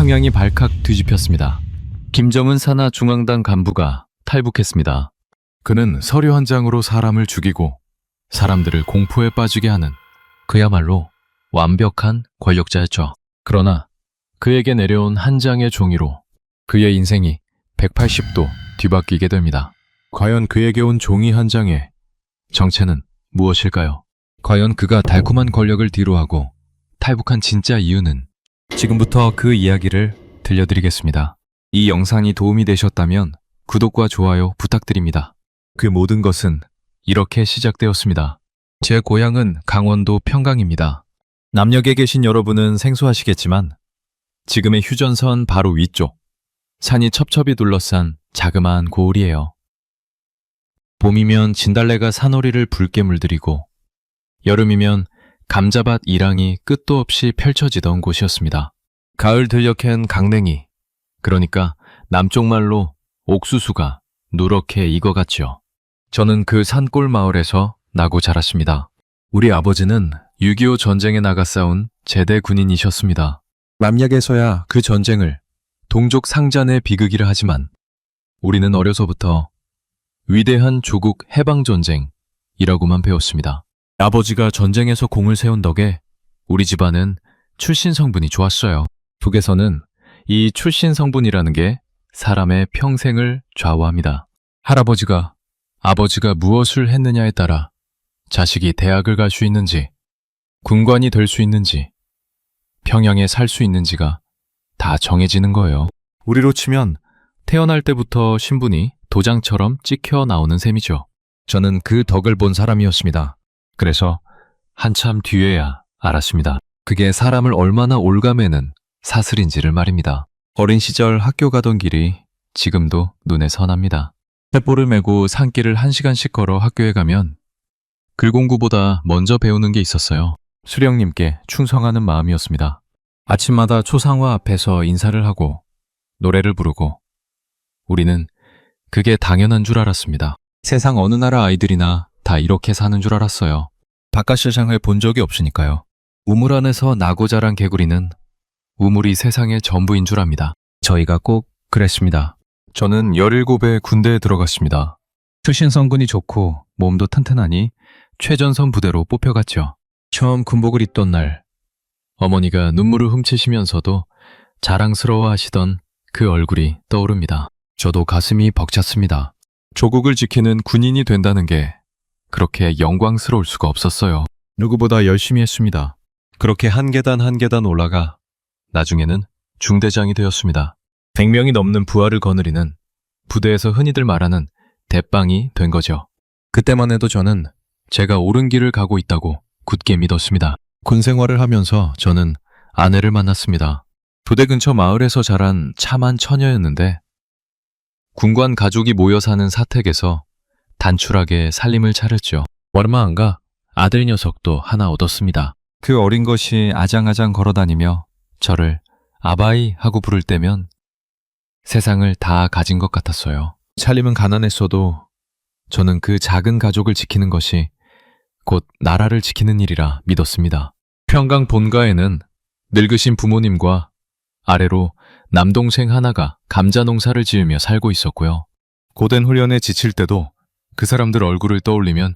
평양이 발칵 뒤집혔습니다. 김정은 산하 중앙당 간부가 탈북했습니다. 그는 서류 한 장으로 사람을 죽이고 사람들을 공포에 빠지게 하는 그야말로 완벽한 권력자였죠. 그러나 그에게 내려온 한 장의 종이로 그의 인생이 180도 뒤바뀌게 됩니다. 과연 그에게 온 종이 한 장의 정체는 무엇일까요? 과연 그가 달콤한 권력을 뒤로하고 탈북한 진짜 이유는? 지금부터 그 이야기를 들려드리겠습니다. 이 영상이 도움이 되셨다면 구독과 좋아요 부탁드립니다. 그 모든 것은 이렇게 시작되었습니다. 제 고향은 강원도 평강입니다. 남녘에 계신 여러분은 생소하시겠지만 지금의 휴전선 바로 위쪽, 산이 첩첩이 둘러싼 자그마한 고을이에요. 봄이면 진달래가 산허리를 붉게 물들이고 여름이면 감자밭 일항이 끝도 없이 펼쳐지던 곳이었습니다. 가을 들녘엔 강냉이, 그러니까 남쪽 말로 옥수수가 누렇게 익어갔죠. 저는 그 산골 마을에서 나고 자랐습니다. 우리 아버지는 6.25 전쟁에 나가 싸운 제대 군인이셨습니다. 남녘에서야 그 전쟁을 동족 상잔의 비극이라 하지만 우리는 어려서부터 위대한 조국 해방전쟁이라고만 배웠습니다. 아버지가 전쟁에서 공을 세운 덕에 우리 집안은 출신 성분이 좋았어요. 북에서는 이 출신 성분이라는 게 사람의 평생을 좌우합니다. 할아버지가 아버지가 무엇을 했느냐에 따라 자식이 대학을 갈 수 있는지, 군관이 될 수 있는지, 평양에 살 수 있는지가 다 정해지는 거예요. 우리로 치면 태어날 때부터 신분이 도장처럼 찍혀 나오는 셈이죠. 저는 그 덕을 본 사람이었습니다. 그래서 한참 뒤에야 알았습니다. 그게 사람을 얼마나 올가매는 사슬인지를 말입니다. 어린 시절 학교 가던 길이 지금도 눈에 선합니다. 횃불을 메고 산길을 1시간씩 걸어 학교에 가면 글공부보다 먼저 배우는 게 있었어요. 수령님께 충성하는 마음이었습니다. 아침마다 초상화 앞에서 인사를 하고 노래를 부르고 우리는 그게 당연한 줄 알았습니다. 세상 어느 나라 아이들이나 다 이렇게 사는 줄 알았어요. 바깥 세상을 본 적이 없으니까요. 우물 안에서 나고 자란 개구리는 우물이 세상의 전부인 줄 압니다. 저희가 꼭 그랬습니다. 저는 17에 군대에 들어갔습니다. 출신 성분이 좋고 몸도 튼튼하니 최전선 부대로 뽑혀갔죠. 처음 군복을 입던 날 어머니가 눈물을 훔치시면서도 자랑스러워 하시던 그 얼굴이 떠오릅니다. 저도 가슴이 벅찼습니다. 조국을 지키는 군인이 된다는 게 그렇게 영광스러울 수가 없었어요. 누구보다 열심히 했습니다. 그렇게 한 계단 한 계단 올라가 나중에는 중대장이 되었습니다. 100명이 넘는 부하를 거느리는 부대에서 흔히들 말하는 대빵이 된 거죠. 그때만 해도 저는 제가 옳은 길을 가고 있다고 굳게 믿었습니다. 군 생활을 하면서 저는 아내를 만났습니다. 부대 근처 마을에서 자란 참한 처녀였는데 군관 가족이 모여 사는 사택에서 단출하게 살림을 차렸죠. 얼마 안 가 아들 녀석도 하나 얻었습니다. 그 어린 것이 아장아장 걸어다니며 저를 아바이 하고 부를 때면 세상을 다 가진 것 같았어요. 살림은 가난했어도 저는 그 작은 가족을 지키는 것이 곧 나라를 지키는 일이라 믿었습니다. 평강 본가에는 늙으신 부모님과 아래로 남동생 하나가 감자 농사를 지으며 살고 있었고요. 고된 훈련에 지칠 때도 그 사람들 얼굴을 떠올리면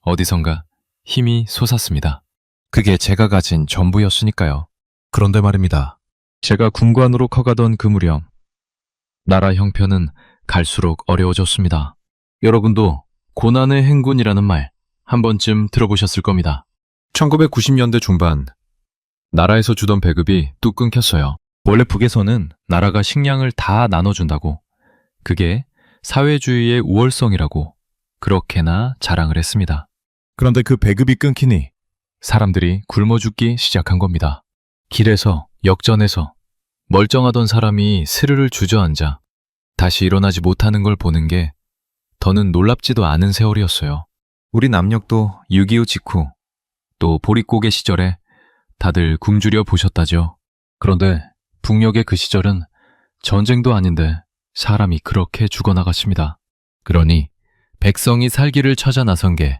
어디선가 힘이 솟았습니다. 그게 제가 가진 전부였으니까요. 그런데 말입니다. 제가 군관으로 커가던 그 무렵 나라 형편은 갈수록 어려워졌습니다. 여러분도 고난의 행군이라는 말 한 번쯤 들어보셨을 겁니다. 1990년대 중반 나라에서 주던 배급이 뚝 끊겼어요. 원래 북에서는 나라가 식량을 다 나눠준다고 그게 사회주의의 우월성이라고 그렇게나 자랑을 했습니다. 그런데 그 배급이 끊기니 사람들이 굶어 죽기 시작한 겁니다. 길에서 역전에서 멀쩡하던 사람이 스르르 주저앉아 다시 일어나지 못하는 걸 보는 게 더는 놀랍지도 않은 세월이었어요. 우리 남녘도 6.25 직후 또 보릿고개 시절에 다들 굶주려 보셨다죠. 그런데 북녘의 그 시절은 전쟁도 아닌데 사람이 그렇게 죽어나갔습니다. 그러니 백성이 살기를 찾아 나선 게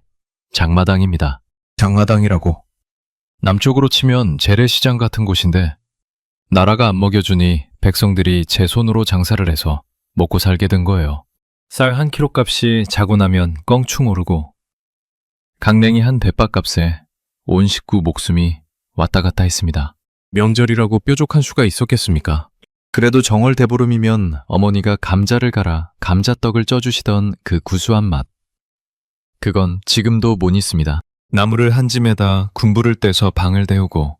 장마당입니다. 장마당이라고? 남쪽으로 치면 재래시장 같은 곳인데 나라가 안 먹여주니 백성들이 제 손으로 장사를 해서 먹고 살게 된 거예요. 쌀 한 킬로 값이 자고 나면 껑충 오르고 강냉이 한 대밥 값에 온 식구 목숨이 왔다 갔다 했습니다. 명절이라고 뾰족한 수가 있었겠습니까? 그래도 정월 대보름이면 어머니가 감자를 갈아 감자떡을 쪄주시던 그 구수한 맛. 그건 지금도 못 잊습니다. 나무를 한 짐에다 군부를 떼서 방을 데우고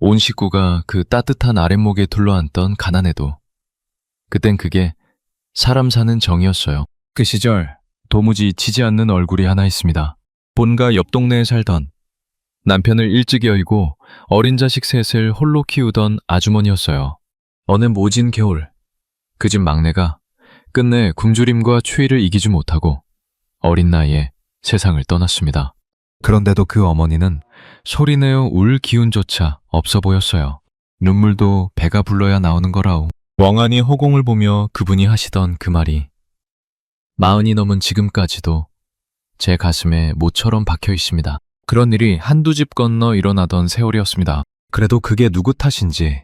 온 식구가 그 따뜻한 아랫목에 둘러앉던 가난해도 그땐 그게 사람 사는 정이었어요. 그 시절 도무지 지지 않는 얼굴이 하나 있습니다. 본가 옆 동네에 살던 남편을 일찍 여의고 어린 자식 셋을 홀로 키우던 아주머니였어요. 어느 모진 겨울 그 집 막내가 끝내 굶주림과 추위를 이기지 못하고 어린 나이에 세상을 떠났습니다. 그런데도 그 어머니는 소리내어 울 기운조차 없어 보였어요. 눈물도 배가 불러야 나오는 거라오. 멍하니 허공을 보며 그분이 하시던 그 말이 40이 넘은 지금까지도 제 가슴에 모처럼 박혀 있습니다. 그런 일이 한두 집 건너 일어나던 세월이었습니다. 그래도 그게 누구 탓인지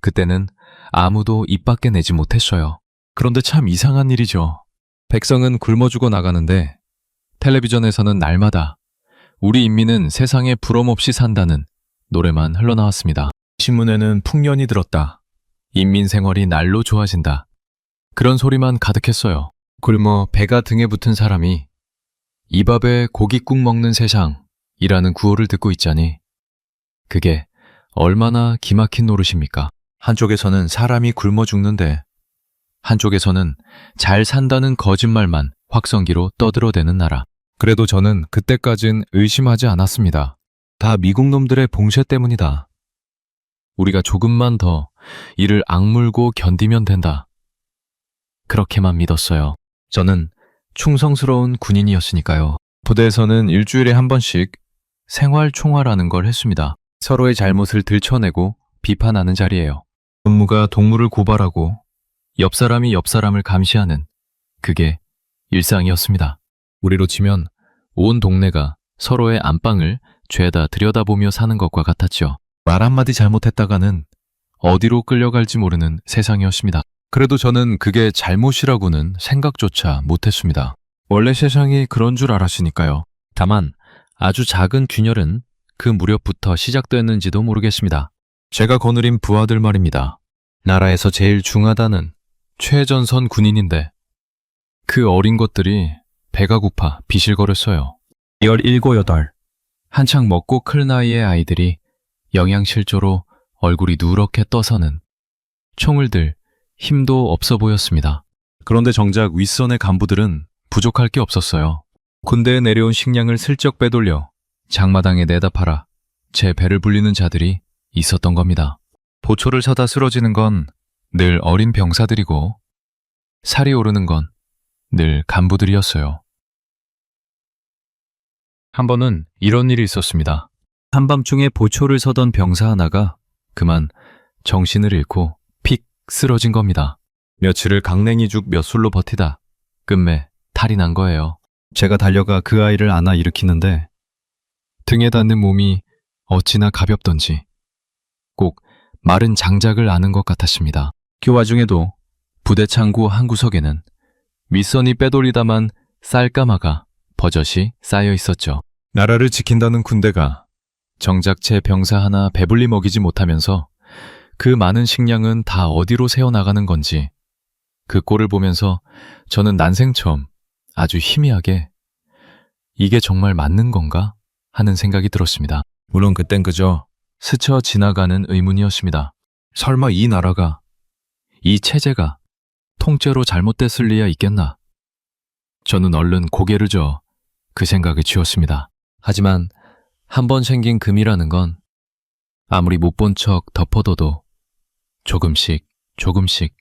그때는 아무도 입 밖에 내지 못했어요. 그런데 참 이상한 일이죠. 백성은 굶어 죽어 나가는데 텔레비전에서는 날마다 우리 인민은 세상에 부럼 없이 산다는 노래만 흘러나왔습니다. 신문에는 풍년이 들었다. 인민 생활이 날로 좋아진다. 그런 소리만 가득했어요. 굶어 배가 등에 붙은 사람이 이 밥에 고깃국 먹는 세상이라는 구호를 듣고 있자니 그게 얼마나 기막힌 노릇입니까? 한쪽에서는 사람이 굶어 죽는데 한쪽에서는 잘 산다는 거짓말만 확성기로 떠들어대는 나라. 그래도 저는 그때까진 의심하지 않았습니다. 다 미국 놈들의 봉쇄 때문이다. 우리가 조금만 더 이를 악물고 견디면 된다. 그렇게만 믿었어요. 저는 충성스러운 군인이었으니까요. 부대에서는 일주일에 한 번씩 생활총화라는 걸 했습니다. 서로의 잘못을 들춰내고 비판하는 자리예요. 군무가 동무를 고발하고 옆 사람이 옆 사람을 감시하는 그게 일상이었습니다. 우리로 치면 온 동네가 서로의 안방을 죄다 들여다보며 사는 것과 같았죠. 말 한마디 잘못했다가는 어디로 끌려갈지 모르는 세상이었습니다. 그래도 저는 그게 잘못이라고는 생각조차 못했습니다. 원래 세상이 그런 줄 알았으니까요. 다만 아주 작은 균열은 그 무렵부터 시작됐는지도 모르겠습니다. 제가 거느린 부하들 말입니다. 나라에서 제일 중하다는 최전선 군인인데 그 어린 것들이 배가 고파 비실거렸어요. 17, 8 한창 먹고 클 나이의 아이들이 영양실조로 얼굴이 누렇게 떠서는 총을 들 힘도 없어 보였습니다. 그런데 정작 윗선의 간부들은 부족할 게 없었어요. 군대에 내려온 식량을 슬쩍 빼돌려 장마당에 내다 팔아 제 배를 불리는 자들이 있었던 겁니다. 보초를 서다 쓰러지는 건 늘 어린 병사들이고 살이 오르는 건 늘 간부들이었어요. 한 번은 이런 일이 있었습니다. 한밤중에 보초를 서던 병사 하나가 그만 정신을 잃고 픽 쓰러진 겁니다. 며칠을 강냉이죽 몇 술로 버티다 끝내 탈이 난 거예요. 제가 달려가 그 아이를 안아 일으키는데 등에 닿는 몸이 어찌나 가볍던지 꼭 마른 장작을 아는 것 같았습니다. 그 와중에도 부대 창구 한 구석에는 윗선이 빼돌리다만 쌀가마가 버젓이 쌓여 있었죠. 나라를 지킨다는 군대가 정작 제 병사 하나 배불리 먹이지 못하면서 그 많은 식량은 다 어디로 새어나가는 건지 그 꼴을 보면서 저는 난생 처음 아주 희미하게 이게 정말 맞는 건가 하는 생각이 들었습니다. 물론 그땐 그저 스쳐 지나가는 의문이었습니다. 설마 이 나라가, 이 체제가 통째로 잘못됐을 리야 있겠나? 저는 얼른 고개를 저어 그 생각에 쥐었습니다. 하지만 한 번 생긴 금이라는 건 아무리 못 본 척 덮어둬도 조금씩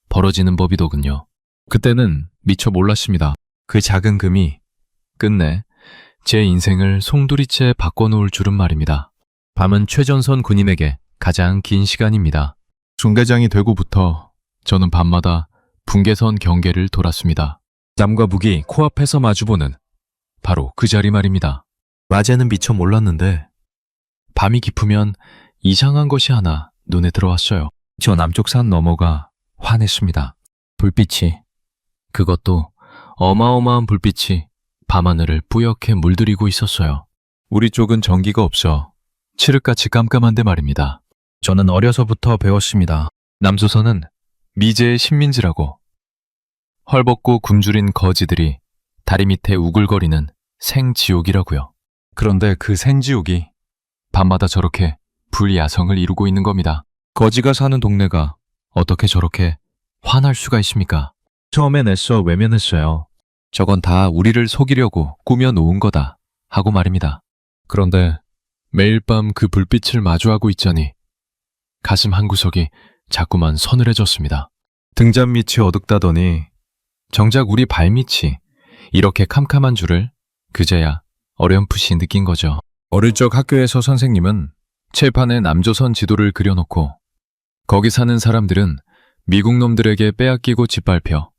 벌어지는 법이더군요. 그때는 미처 몰랐습니다. 그 작은 금이 끝내 제 인생을 송두리째 바꿔놓을 줄은 말입니다. 밤은 최전선 군인에게 가장 긴 시간입니다. 중대장이 되고부터 저는 밤마다 분계선 경계를 돌았습니다. 땀과 북이 코앞에서 마주보는 바로 그 자리 말입니다. 낮에는 미처 몰랐는데 밤이 깊으면 이상한 것이 하나 눈에 들어왔어요. 저 남쪽 산 너머가 환했습니다. 불빛이, 그것도 어마어마한 불빛이 밤하늘을 뿌옇게 물들이고 있었어요. 우리 쪽은 전기가 없어 칠흑같이 깜깜한데 말입니다. 저는 어려서부터 배웠습니다. 남조선은 미제의 식민지라고. 헐벗고 굶주린 거지들이 다리 밑에 우글거리는 생지옥이라고요. 그런데 그 생지옥이 밤마다 저렇게 불야성을 이루고 있는 겁니다. 거지가 사는 동네가 어떻게 저렇게 환할 수가 있습니까? 처음엔 애써 외면했어요. 저건 다 우리를 속이려고 꾸며놓은 거다 하고 말입니다. 그런데 매일 밤 그 불빛을 마주하고 있자니 가슴 한구석이 자꾸만 서늘해졌습니다. 등잔 밑이 어둡다더니 정작 우리 발밑이 이렇게 캄캄한 줄을 그제야 어렴풋이 느낀 거죠. 어릴 적 학교에서 선생님은 칠판에 남조선 지도를 그려놓고 거기 사는 사람들은 미국 놈들에게 빼앗기고 짓밟혀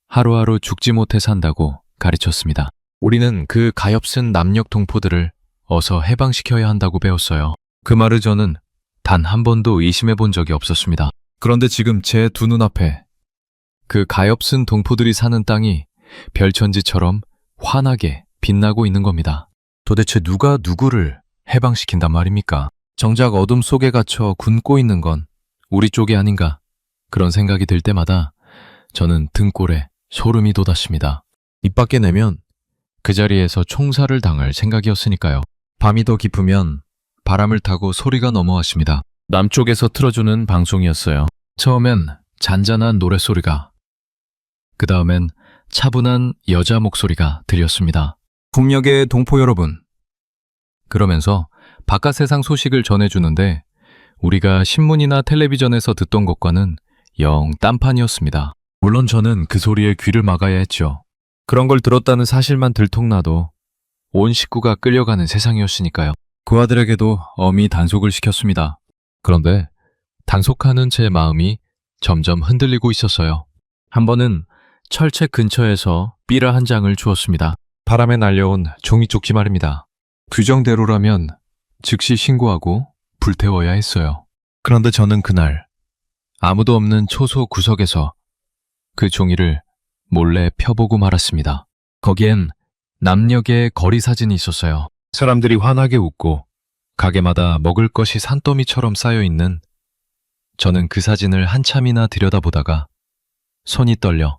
하루하루 죽지 못해 산다고 가르쳤습니다. 우리는 그 가엾은 남녘 동포들을 어서 해방시켜야 한다고 배웠어요. 그 말을 저는 단 한 번도 의심해 본 적이 없었습니다. 그런데 지금 제 두 눈앞에 그 가엾은 동포들이 사는 땅이 별천지처럼 환하게 빛나고 있는 겁니다. 도대체 누가 누구를 해방시킨단 말입니까? 정작 어둠 속에 갇혀 굶고 있는 건 우리 쪽이 아닌가, 그런 생각이 들 때마다 저는 등골에 소름이 돋았습니다. 입 밖에 내면 그 자리에서 총살을 당할 생각이었으니까요. 밤이 더 깊으면 바람을 타고 소리가 넘어왔습니다. 남쪽에서 틀어주는 방송이었어요. 처음엔 잔잔한 노랫소리가, 그 다음엔 차분한 여자 목소리가 들렸습니다. 국력의 동포 여러분. 그러면서 바깥 세상 소식을 전해주는데 우리가 신문이나 텔레비전에서 듣던 것과는 영 딴판이었습니다. 물론 저는 그 소리에 귀를 막아야 했죠. 그런 걸 들었다는 사실만 들통나도 온 식구가 끌려가는 세상이었으니까요. 그 아들에게도 엄히 단속을 시켰습니다. 그런데 단속하는 제 마음이 점점 흔들리고 있었어요. 한 번은 철책 근처에서 삐라 한 장을 주었습니다. 바람에 날려온 종이 쪽지 말입니다. 규정대로라면 즉시 신고하고 불태워야 했어요. 그런데 저는 그날 아무도 없는 초소 구석에서 그 종이를 몰래 펴보고 말았습니다. 거기엔 남녘의 거리 사진이 있었어요. 사람들이 환하게 웃고 가게마다 먹을 것이 산더미처럼 쌓여있는, 저는 그 사진을 한참이나 들여다보다가 손이 떨려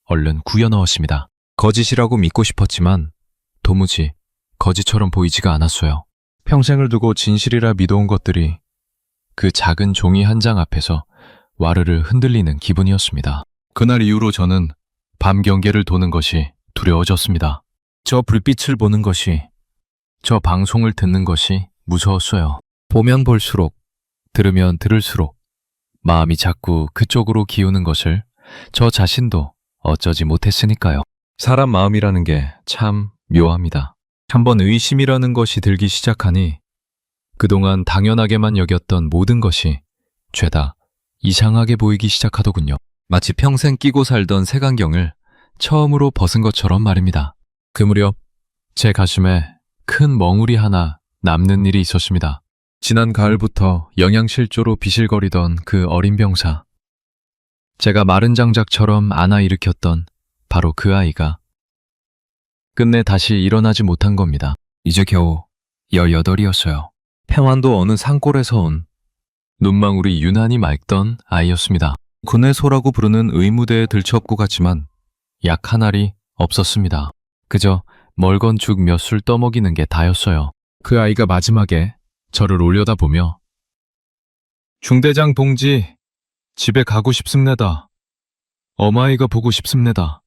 얼른 구겨 넣었습니다. 거짓이라고 믿고 싶었지만 도무지 거짓처럼 보이지가 않았어요. 평생을 두고 진실이라 믿어온 것들이 그 작은 종이 한 장 앞에서 와르르 흔들리는 기분이었습니다. 그날 이후로 저는 밤 경계를 도는 것이 두려워졌습니다. 저 불빛을 보는 것이, 저 방송을 듣는 것이 무서웠어요. 보면 볼수록, 들으면 들을수록 마음이 자꾸 그쪽으로 기우는 것을 저 자신도 어쩌지 못했으니까요. 사람 마음이라는 게 참 묘합니다. 한번 의심이라는 것이 들기 시작하니 그동안 당연하게만 여겼던 모든 것이 죄다 이상하게 보이기 시작하더군요. 마치 평생 끼고 살던 색안경을 처음으로 벗은 것처럼 말입니다. 그 무렵 제 가슴에 큰 멍울이 하나 남는 일이 있었습니다. 지난 가을부터 영양실조로 비실거리던 그 어린 병사, 제가 마른 장작처럼 안아 일으켰던 바로 그 아이가 끝내 다시 일어나지 못한 겁니다. 이제 겨우 18이었어요. 평안도 어느 산골에서 온 눈망울이 유난히 맑던 아이였습니다. 군의 소라고 부르는 의무대에 들쳐업고 갔지만 약 한 알이 없었습니다. 그저 멀건 죽 몇 술 떠먹이는 게 다였어요. 그 아이가 마지막에 저를 올려다보며 중대장 동지, 집에 가고 싶습니다. 어마이가 보고 싶습니다.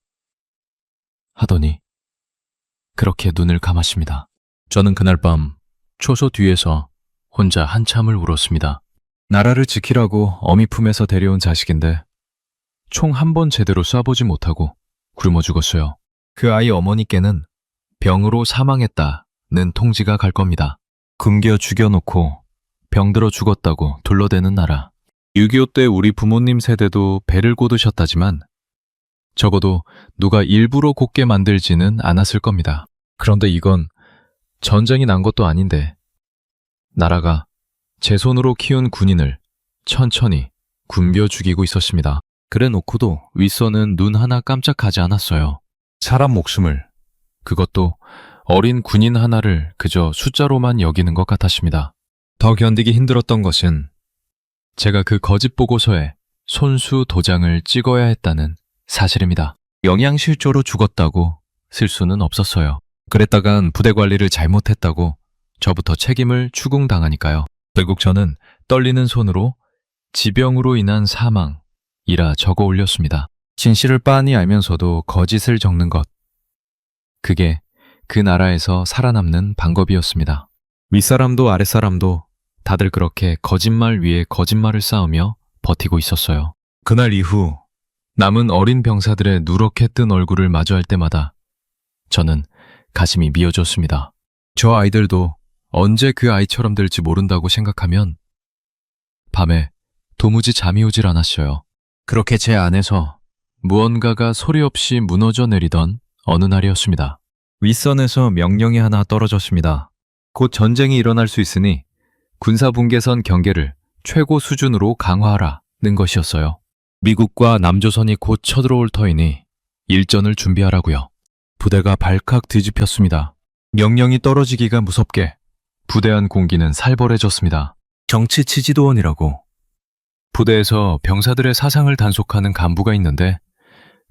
하더니 그렇게 눈을 감았습니다. 저는 그날 밤 초소 뒤에서 혼자 한참을 울었습니다. 나라를 지키라고 어미 품에서 데려온 자식인데 총 한 번 제대로 쏴보지 못하고 굶어 죽었어요. 그 아이 어머니께는 병으로 사망했다는 통지가 갈 겁니다. 굶겨 죽여놓고 병들어 죽었다고 둘러대는 나라. 6.25 때 우리 부모님 세대도 배를 고드셨다지만 적어도 누가 일부러 곱게 만들지는 않았을 겁니다. 그런데 이건 전쟁이 난 것도 아닌데 나라가 제 손으로 키운 군인을 천천히 굶겨 죽이고 있었습니다. 그래 놓고도 윗선은 눈 하나 깜짝하지 않았어요. 사람 목숨을, 그것도 어린 군인 하나를 그저 숫자로만 여기는 것 같았습니다. 더 견디기 힘들었던 것은 제가 그 거짓 보고서에 손수 도장을 찍어야 했다는 사실입니다. 영양실조로 죽었다고 쓸 수는 없었어요. 그랬다간 부대 관리를 잘못했다고 저부터 책임을 추궁당하니까요. 결국 저는 떨리는 손으로 지병으로 인한 사망이라 적어 올렸습니다. 진실을 빤히 알면서도 거짓을 적는 것. 그게 그 나라에서 살아남는 방법이었습니다. 윗사람도 아랫사람도 다들 그렇게 거짓말 위에 거짓말을 쌓으며 버티고 있었어요. 그날 이후 남은 어린 병사들의 누렇게 뜬 얼굴을 마주할 때마다 저는 가슴이 미어졌습니다. 저 아이들도 언제 그 아이처럼 될지 모른다고 생각하면 밤에 도무지 잠이 오질 않았어요. 그렇게 제 안에서 무언가가 소리 없이 무너져 내리던 어느 날이었습니다. 윗선에서 명령이 하나 떨어졌습니다. 곧 전쟁이 일어날 수 있으니 군사분계선 경계를 최고 수준으로 강화하라는 것이었어요. 미국과 남조선이 곧 쳐들어올 터이니 일전을 준비하라고요. 부대가 발칵 뒤집혔습니다. 명령이 떨어지기가 무섭게 부대 안 공기는 살벌해졌습니다. 정치 지지도원이라고 부대에서 병사들의 사상을 단속하는 간부가 있는데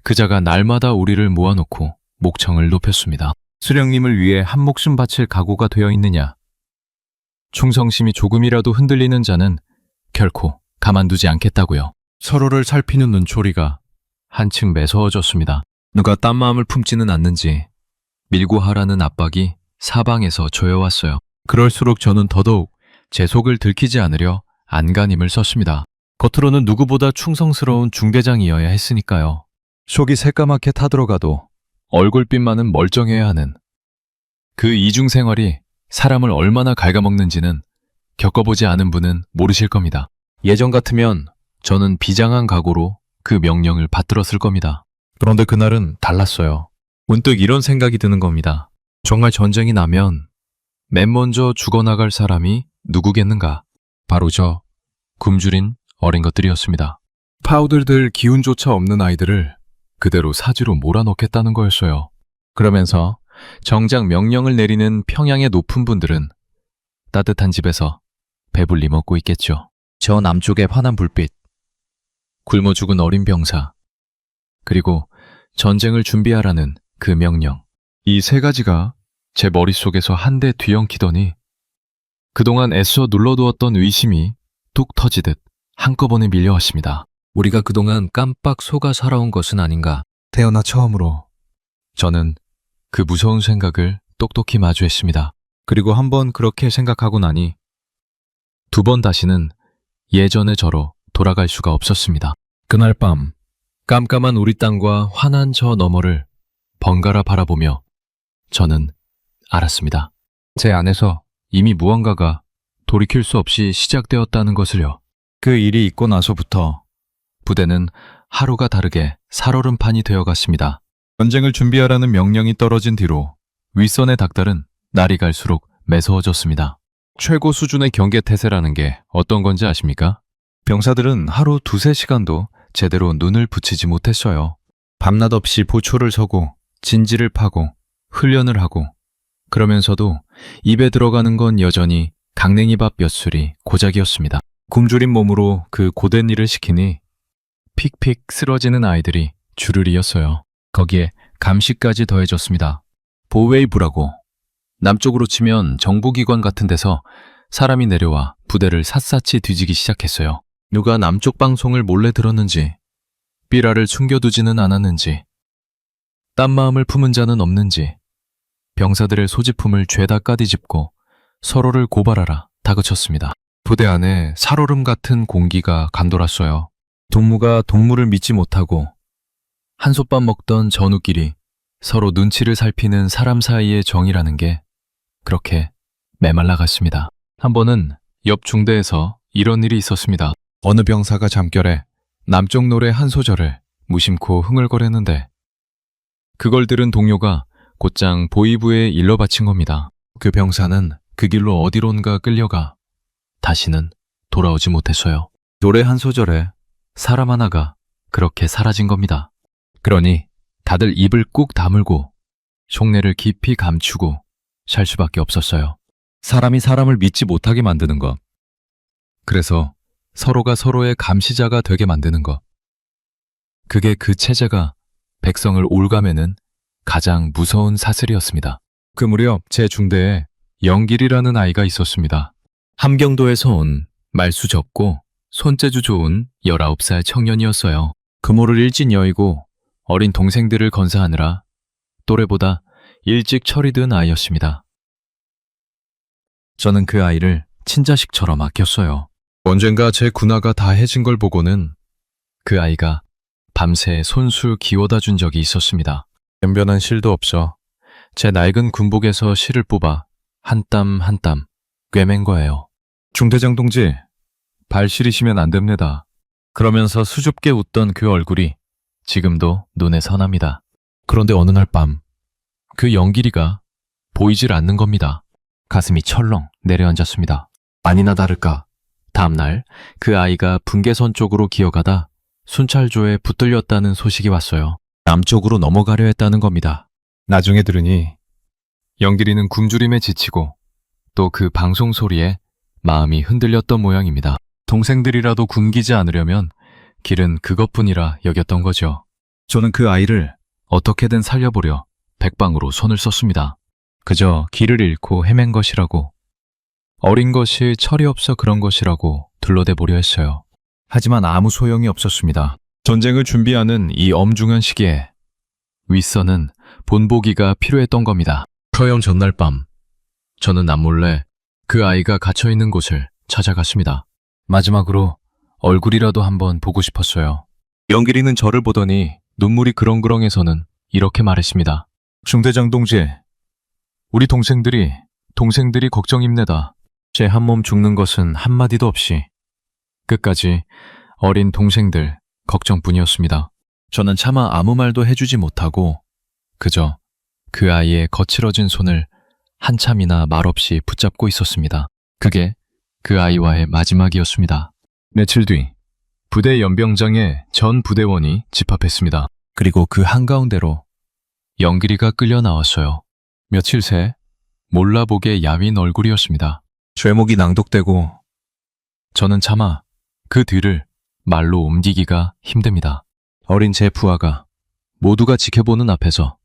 그자가 날마다 우리를 모아놓고 목청을 높였습니다. 수령님을 위해 한 목숨 바칠 각오가 되어 있느냐? 충성심이 조금이라도 흔들리는 자는 결코 가만두지 않겠다고요. 서로를 살피는 눈초리가 한층 매서워졌습니다. 누가 딴 마음을 품지는 않는지 밀고 하라는 압박이 사방에서 조여왔어요. 그럴수록 저는 더더욱 제 속을 들키지 않으려 안간힘을 썼습니다. 겉으로는 누구보다 충성스러운 중대장이어야 했으니까요. 속이 새까맣게 타들어가도 얼굴빛만은 멀쩡해야 하는 그 이중 생활이 사람을 얼마나 갉아먹는지는 겪어보지 않은 분은 모르실 겁니다. 예전 같으면 저는 비장한 각오로 그 명령을 받들었을 겁니다. 그런데 그날은 달랐어요. 문득 이런 생각이 드는 겁니다. 정말 전쟁이 나면 맨 먼저 죽어나갈 사람이 누구겠는가? 바로 저 굶주린 어린 것들이었습니다. 파우들들 기운조차 없는 아이들을 그대로 사지로 몰아넣겠다는 거였어요. 그러면서 정작 명령을 내리는 평양의 높은 분들은 따뜻한 집에서 배불리 먹고 있겠죠. 저 남쪽의 환한 불빛, 굶어 죽은 어린 병사, 그리고 전쟁을 준비하라는 그 명령. 이 세 가지가 제 머릿속에서 한데 뒤엉키더니 그동안 애써 눌러두었던 의심이 뚝 터지듯 한꺼번에 밀려왔습니다. 우리가 그동안 깜빡 속아 살아온 것은 아닌가. 태어나 처음으로 저는 그 무서운 생각을 똑똑히 마주했습니다. 그리고 한번 그렇게 생각하고 나니 두 번 다시는 예전의 저로 돌아갈 수가 없었습니다. 그날 밤 깜깜한 우리 땅과 환한 저 너머를 번갈아 바라보며 저는 알았습니다. 제 안에서 이미 무언가가 돌이킬 수 없이 시작되었다는 것을요. 그 일이 있고 나서부터 부대는 하루가 다르게 살얼음판이 되어갔습니다. 전쟁을 준비하라는 명령이 떨어진 뒤로 윗선의 닭달은 날이 갈수록 매서워졌습니다. 최고 수준의 경계태세라는 게 어떤 건지 아십니까? 병사들은 하루 2~3시간도 제대로 눈을 붙이지 못했어요. 밤낮 없이 보초를 서고 진지를 파고 훈련을 하고 그러면서도 입에 들어가는 건 여전히 강냉이밥 몇 술이 고작이었습니다. 굶주린 몸으로 그 고된 일을 시키니 픽픽 쓰러지는 아이들이 줄을 이었어요. 거기에 감시까지 더해졌습니다. 보웨이부라고 남쪽으로 치면 정보기관 같은 데서 사람이 내려와 부대를 샅샅이 뒤지기 시작했어요. 누가 남쪽 방송을 몰래 들었는지, 삐라를 숨겨두지는 않았는지, 딴 마음을 품은 자는 없는지, 병사들의 소지품을 죄다 까디집고 서로를 고발하라 다그쳤습니다. 부대 안에 살얼음 같은 공기가 감돌았어요. 동무가 동무를 믿지 못하고 한솥밥 먹던 전우끼리 서로 눈치를 살피는 사람 사이의 정이라는 게 그렇게 메말라갔습니다. 한 번은 옆 중대에서 이런 일이 있었습니다. 어느 병사가 잠결에 남쪽 노래 한 소절을 무심코 흥얼거렸는데 그걸 들은 동료가 곧장 보위부에 일러 바친 겁니다. 그 병사는 그 길로 어디론가 끌려가 다시는 돌아오지 못했어요. 노래 한 소절에 사람 하나가 그렇게 사라진 겁니다. 그러니 다들 입을 꾹 다물고 속내를 깊이 감추고 살 수밖에 없었어요. 사람이 사람을 믿지 못하게 만드는 것. 그래서 서로가 서로의 감시자가 되게 만드는 것. 그게 그 체제가 백성을 올가매는 가장 무서운 사슬이었습니다. 그 무렵 제 중대에 영길이라는 아이가 있었습니다. 함경도에서 온 말수 적고 손재주 좋은 19살 청년이었어요. 금호를 일찍 여의고 어린 동생들을 건사하느라 또래보다 일찍 철이 든 아이였습니다. 저는 그 아이를 친자식처럼 아꼈어요. 언젠가 제 군화가 다 해진 걸 보고는 그 아이가 밤새 손수 기워다 준 적이 있었습니다. 변변한 실도 없어 제 낡은 군복에서 실을 뽑아 한 땀 한 땀 꿰맨 거예요. 중대장 동지, 발 시리시면 안 됩니다. 그러면서 수줍게 웃던 그 얼굴이 지금도 눈에 선합니다. 그런데 어느 날 밤, 그 영길이가 보이질 않는 겁니다. 가슴이 철렁 내려앉았습니다. 아니나 다를까, 다음날 그 아이가 분계선 쪽으로 기어가다 순찰조에 붙들렸다는 소식이 왔어요. 남쪽으로 넘어가려 했다는 겁니다. 나중에 들으니 영길이는 굶주림에 지치고 또 그 방송 소리에 마음이 흔들렸던 모양입니다. 동생들이라도 굶기지 않으려면 길은 그것뿐이라 여겼던 거죠. 저는 그 아이를 어떻게든 살려보려 백방으로 손을 썼습니다. 그저 길을 잃고 헤맨 것이라고, 어린 것이 철이 없어 그런 것이라고 둘러대보려 했어요. 하지만 아무 소용이 없었습니다. 전쟁을 준비하는 이 엄중한 시기에 윗선은 본보기가 필요했던 겁니다. 처형 전날 밤, 저는 남몰래 그 아이가 갇혀있는 곳을 찾아갔습니다. 마지막으로 얼굴이라도 한번 보고 싶었어요. 영길이는 저를 보더니 눈물이 그렁그렁해서는 이렇게 말했습니다. 중대장 동지, 우리 동생들이 걱정입니다. 제 한 몸 죽는 것은 한마디도 없이 끝까지 어린 동생들 걱정뿐이었습니다. 저는 차마 아무 말도 해주지 못하고 그저 그 아이의 거칠어진 손을 한참이나 말없이 붙잡고 있었습니다. 그게 그 아이와의 마지막이었습니다. 며칠 뒤 부대 연병장에 전 부대원이 집합했습니다. 그리고 그 한가운데로 영길이가 끌려 나왔어요. 며칠 새 몰라보게 야윈 얼굴이었습니다. 죄목이 낭독되고 저는 차마 그 뒤를 말로 옮기기가 힘듭니다. 어린 제 부하가 모두가 지켜보는 앞에서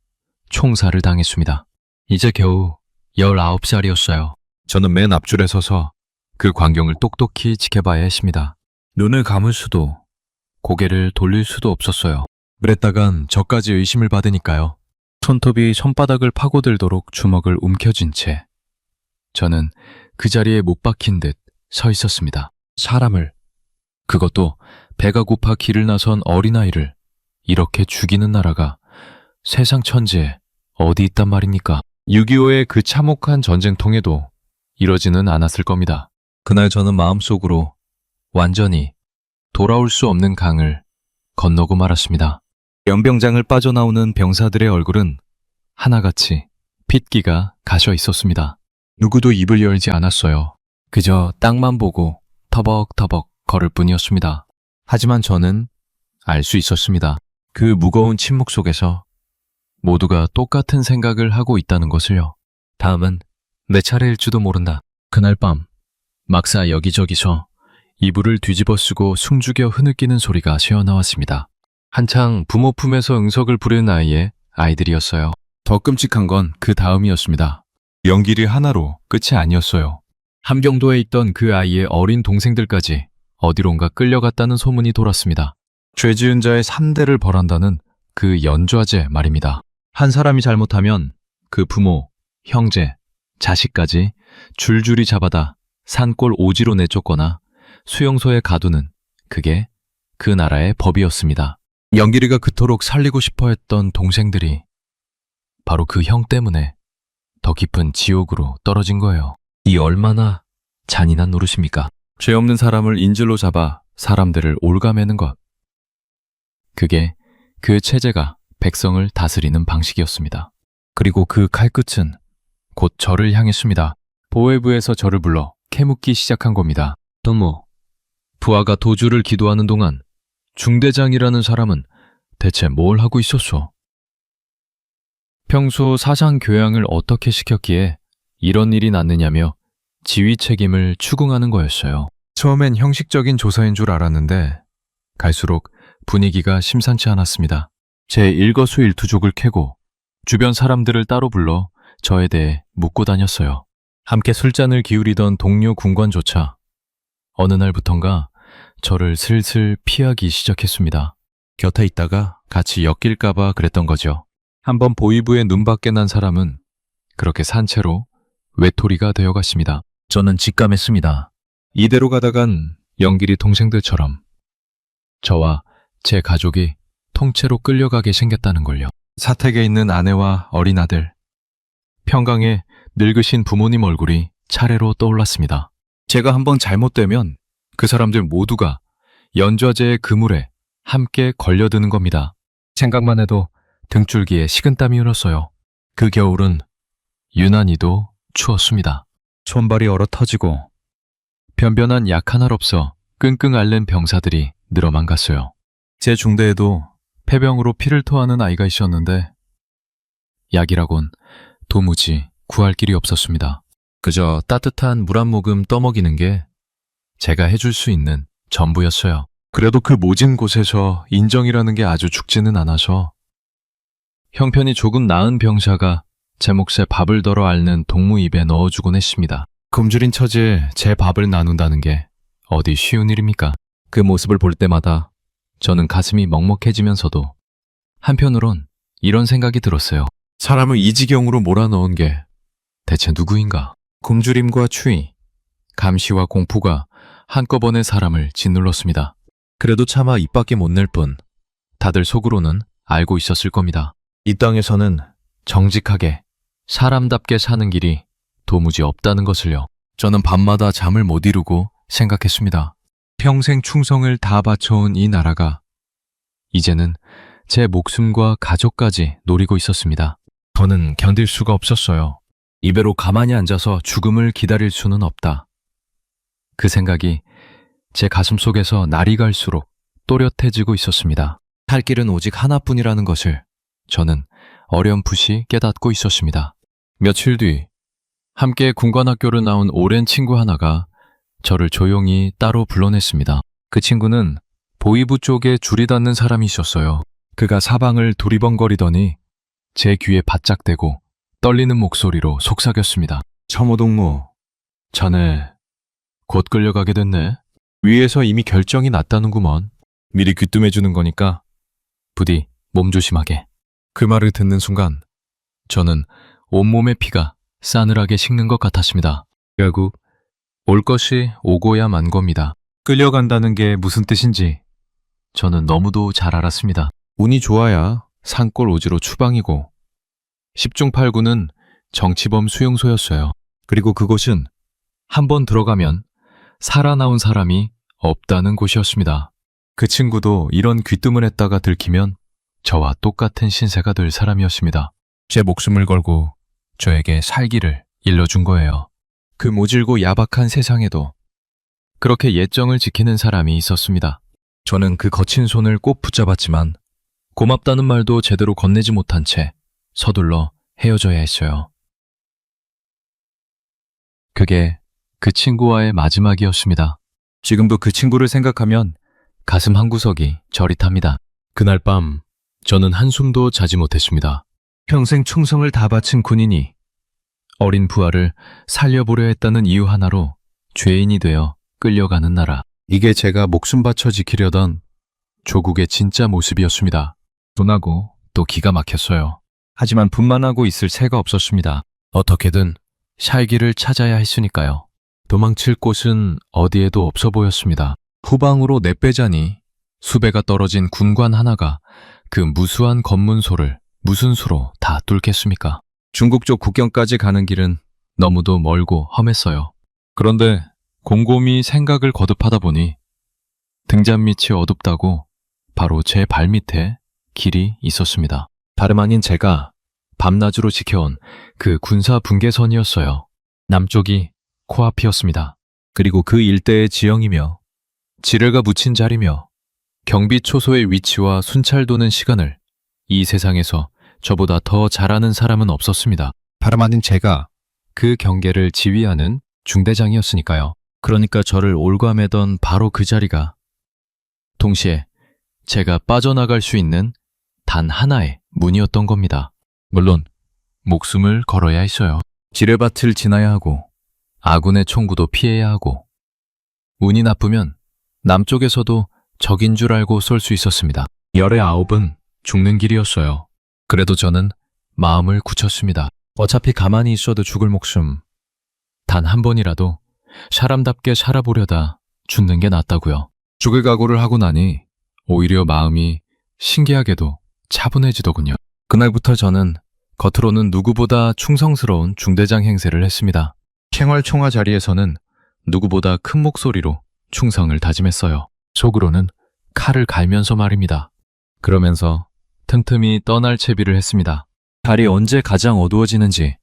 총살을 당했습니다. 이제 겨우 19살이었어요. 저는 맨 앞줄에 서서 그 광경을 똑똑히 지켜봐야 했습니다. 눈을 감을 수도 고개를 돌릴 수도 없었어요. 그랬다간 저까지 의심을 받으니까요. 손톱이 손바닥을 파고들도록 주먹을 움켜쥔 채 저는 그 자리에 못 박힌 듯 서 있었습니다. 사람을, 그것도 배가 고파 길을 나선 어린아이를 이렇게 죽이는 나라가 세상 천지에 어디 있단 말입니까? 6.25의 그 참혹한 전쟁통에도 이러지는 않았을 겁니다. 그날 저는 마음속으로 완전히 돌아올 수 없는 강을 건너고 말았습니다. 연병장을 빠져나오는 병사들의 얼굴은 하나같이 핏기가 가셔 있었습니다. 누구도 입을 열지 않았어요. 그저 땅만 보고 터벅터벅 걸을 뿐이었습니다. 하지만 저는 알 수 있었습니다. 그 무거운 침묵 속에서 모두가 똑같은 생각을 하고 있다는 것을요. 다음은 내 차례일지도 모른다. 그날 밤 막사 여기저기서 이불을 뒤집어 쓰고 숨죽여 흐느끼는 소리가 새어나왔습니다. 한창 부모 품에서 응석을 부릴 나이의 아이들이었어요. 더 끔찍한 건 그 다음이었습니다. 영길이 하나로 끝이 아니었어요. 함경도에 있던 그 아이의 어린 동생들까지 어디론가 끌려갔다는 소문이 돌았습니다. 죄 지은 자의 3대를 벌한다는 그 연좌제 말입니다. 한 사람이 잘못하면 그 부모, 형제, 자식까지 줄줄이 잡아다 산골 오지로 내쫓거나 수용소에 가두는 그게 그 나라의 법이었습니다. 영길이가 그토록 살리고 싶어 했던 동생들이 바로 그 형 때문에 더 깊은 지옥으로 떨어진 거예요. 이 얼마나 잔인한 노릇입니까? 죄 없는 사람을 인질로 잡아 사람들을 올가매는 것. 그게 그 체제가 백성을 다스리는 방식이었습니다. 그리고 그 칼끝은 곧 저를 향했습니다. 보회부에서 저를 불러 캐묻기 시작한 겁니다. 너무 부하가 도주를 기도하는 동안 중대장이라는 사람은 대체 뭘 하고 있었소? 평소 사상 교양을 어떻게 시켰기에 이런 일이 났느냐며 지휘 책임을 추궁하는 거였어요. 처음엔 형식적인 조사인 줄 알았는데 갈수록 분위기가 심상치 않았습니다. 제 일거수일투족을 캐고 주변 사람들을 따로 불러 저에 대해 묻고 다녔어요. 함께 술잔을 기울이던 동료 군관조차 어느 날부턴가 저를 슬슬 피하기 시작했습니다. 곁에 있다가 같이 엮일까봐 그랬던 거죠. 한번 보이부에 눈밖에 난 사람은 그렇게 산채로 외톨이가 되어갔습니다. 저는 직감했습니다. 이대로 가다간 영길이 동생들처럼 저와 제 가족이 통째로 끌려가게 생겼다는 걸요. 사택에 있는 아내와 어린 아들, 평강에 늙으신 부모님 얼굴이 차례로 떠올랐습니다. 제가 한번 잘못되면 그 사람들 모두가 연좌제의 그물에 함께 걸려드는 겁니다. 생각만 해도 등줄기에 식은땀이 흘렀어요. 그 겨울은 유난히도 추웠습니다. 손발이 얼어 터지고 변변한 약 하나 없어 끙끙 앓는 병사들이 늘어만 갔어요. 제 중대에도 폐병으로 피를 토하는 아이가 있었는데 약이라곤 도무지 구할 길이 없었습니다. 그저 따뜻한 물 한 모금 떠먹이는 게 제가 해줄 수 있는 전부였어요. 그래도 그 모진 곳에서 인정이라는 게 아주 죽지는 않아서 형편이 조금 나은 병사가 제 몫에 밥을 덜어 앓는 동무 입에 넣어주곤 했습니다. 굶주린 처지에 제 밥을 나눈다는 게 어디 쉬운 일입니까? 그 모습을 볼 때마다 저는 가슴이 먹먹해지면서도 한편으론 이런 생각이 들었어요. 사람을 이 지경으로 몰아넣은 게 대체 누구인가? 굶주림과 추위, 감시와 공포가 한꺼번에 사람을 짓눌렀습니다. 그래도 차마 입 밖에 못 낼 뿐 다들 속으로는 알고 있었을 겁니다. 이 땅에서는 정직하게 사람답게 사는 길이 도무지 없다는 것을요. 저는 밤마다 잠을 못 이루고 생각했습니다. 평생 충성을 다 바쳐온 이 나라가 이제는 제 목숨과 가족까지 노리고 있었습니다. 저는 견딜 수가 없었어요. 이배로 가만히 앉아서 죽음을 기다릴 수는 없다. 그 생각이 제 가슴 속에서 날이 갈수록 또렷해지고 있었습니다. 살 길은 오직 하나뿐이라는 것을 저는 어렴풋이 깨닫고 있었습니다. 며칠 뒤 함께 군관학교를 나온 오랜 친구 하나가 저를 조용히 따로 불러냈습니다. 그 친구는 보위부 쪽에 줄이 닿는 사람이 있었어요. 그가 사방을 두리번거리더니 제 귀에 바짝 대고 떨리는 목소리로 속삭였습니다. 첨호동무, 자네 곧 끌려가게 됐네. 위에서 이미 결정이 났다는구먼. 미리 귀뜸해주는 거니까 부디 몸조심하게. 그 말을 듣는 순간 저는 온몸의 피가 싸늘하게 식는 것 같았습니다. 결국 올 것이 오고야 만 겁니다. 끌려간다는 게 무슨 뜻인지 저는 너무도 잘 알았습니다. 운이 좋아야 산골 오지로 추방이고 10중 8구는 정치범 수용소였어요. 그리고 그곳은 한번 들어가면 살아나온 사람이 없다는 곳이었습니다. 그 친구도 이런 귀뜸을 했다가 들키면 저와 똑같은 신세가 될 사람이었습니다. 제 목숨을 걸고 저에게 살기를 일러준 거예요. 그 모질고 야박한 세상에도 그렇게 예정을 지키는 사람이 있었습니다. 저는 그 거친 손을 꼭 붙잡았지만 고맙다는 말도 제대로 건네지 못한 채 서둘러 헤어져야 했어요. 그게 그 친구와의 마지막이었습니다. 지금도 그 친구를 생각하면 가슴 한구석이 저릿합니다. 그날 밤 저는 한숨도 자지 못했습니다. 평생 충성을 다 바친 군인이 어린 부하를 살려보려 했다는 이유 하나로 죄인이 되어 끌려가는 나라. 이게 제가 목숨 바쳐 지키려던 조국의 진짜 모습이었습니다. 분하고 또 기가 막혔어요. 하지만 분만하고 있을 새가 없었습니다. 어떻게든 살기를 찾아야 했으니까요. 도망칠 곳은 어디에도 없어 보였습니다. 후방으로 내빼자니 수배가 떨어진 군관 하나가 그 무수한 검문소를 무슨 수로 다 뚫겠습니까? 중국 쪽 국경까지 가는 길은 너무도 멀고 험했어요. 그런데 곰곰이 생각을 거듭하다 보니 등잔 밑이 어둡다고 바로 제 발밑에 길이 있었습니다. 다름 아닌 제가 밤낮으로 지켜온 그 군사 분계선이었어요. 남쪽이 코앞이었습니다. 그리고 그 일대의 지형이며 지뢰가 묻힌 자리며 경비 초소의 위치와 순찰 도는 시간을 이 세상에서 저보다 더 잘 아는 사람은 없었습니다. 바람 아닌 제가 그 경계를 지휘하는 중대장이었으니까요. 그러니까 저를 올가매던 바로 그 자리가 동시에 제가 빠져나갈 수 있는 단 하나의 문이었던 겁니다. 물론 목숨을 걸어야 했어요. 지뢰밭을 지나야 하고 아군의 총구도 피해야 하고 운이 나쁘면 남쪽에서도 적인 줄 알고 쏠 수 있었습니다. 열의 9은 죽는 길이었어요. 그래도 저는 마음을 굳혔습니다. 어차피 가만히 있어도 죽을 목숨. 단 한 번이라도 사람답게 살아보려다 죽는 게 낫다고요. 죽을 각오를 하고 나니 오히려 마음이 신기하게도 차분해지더군요. 그날부터 저는 겉으로는 누구보다 충성스러운 중대장 행세를 했습니다. 생활총화 자리에서는 누구보다 큰 목소리로 충성을 다짐했어요. 속으로는 칼을 갈면서 말입니다. 그러면서 틈틈이 떠날 채비를 했습니다. 달이 언제 가장 어두워지는지,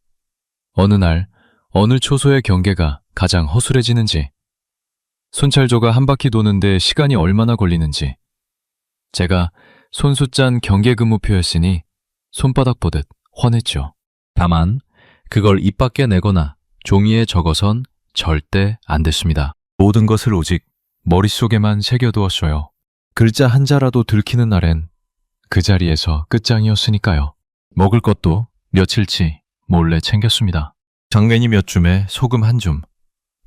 어느 날 어느 초소의 경계가 가장 허술해지는지, 순찰조가 한 바퀴 도는데 시간이 얼마나 걸리는지, 제가 손수 짠 경계 근무표였으니 손바닥 보듯 훤했죠. 다만 그걸 입 밖에 내거나 종이에 적어선 절대 안 됐습니다. 모든 것을 오직 머릿속에만 새겨두었어요. 글자 한자라도 들키는 날엔 그 자리에서 끝장이었으니까요. 먹을 것도 며칠치 몰래 챙겼습니다. 장괜히 몇 줌에 소금 한 줌.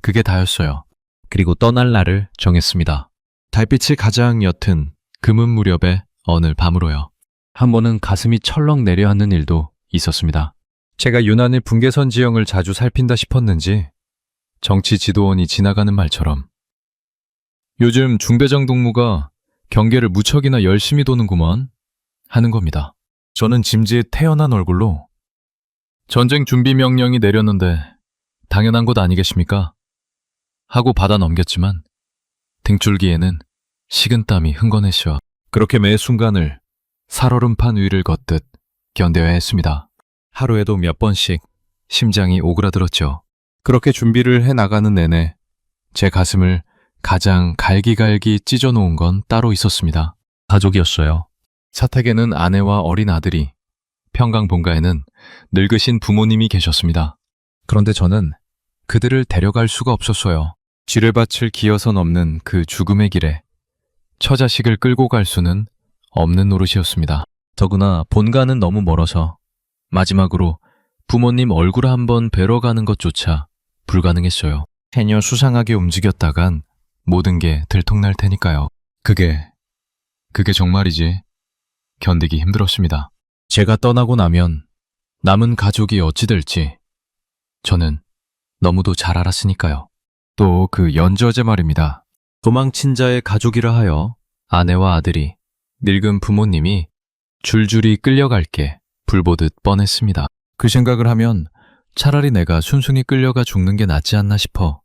그게 다였어요. 그리고 떠날 날을 정했습니다. 달빛이 가장 옅은 금은 무렵의 어느 밤으로요. 한 번은 가슴이 철렁 내려앉는 일도 있었습니다. 제가 유난히 분계선 지형을 자주 살핀다 싶었는지 정치 지도원이 지나가는 말처럼 요즘 중대장 동무가 경계를 무척이나 열심히 도는구먼 하는 겁니다. 저는 짐짓 태연한 얼굴로 전쟁 준비 명령이 내렸는데 당연한 것 아니겠습니까? 하고 받아 넘겼지만 등줄기에는 식은땀이 흥건했죠. 그렇게 매 순간을 살얼음판 위를 걷듯 견뎌야 했습니다. 하루에도 몇 번씩 심장이 오그라들었죠. 그렇게 준비를 해나가는 내내 제 가슴을 가장 갈기갈기 찢어놓은 건 따로 있었습니다. 가족이었어요. 사택에는 아내와 어린 아들이, 평강 본가에는 늙으신 부모님이 계셨습니다. 그런데 저는 그들을 데려갈 수가 없었어요. 지뢰밭을 기어서 넘는 그 죽음의 길에 처자식을 끌고 갈 수는 없는 노릇이었습니다. 더구나 본가는 너무 멀어서 마지막으로 부모님 얼굴 한번 뵈러 가는 것조차 불가능했어요. 해녀 수상하게 움직였다간 모든 게 들통날 테니까요. 그게 정말이지 견디기 힘들었습니다. 제가 떠나고 나면 남은 가족이 어찌 될지 저는 너무도 잘 알았으니까요. 또 그 연저제 말입니다. 도망친 자의 가족이라 하여 아내와 아들이, 늙은 부모님이 줄줄이 끌려갈 게 불보듯 뻔했습니다. 그 생각을 하면 차라리 내가 순순히 끌려가 죽는 게 낫지 않나 싶어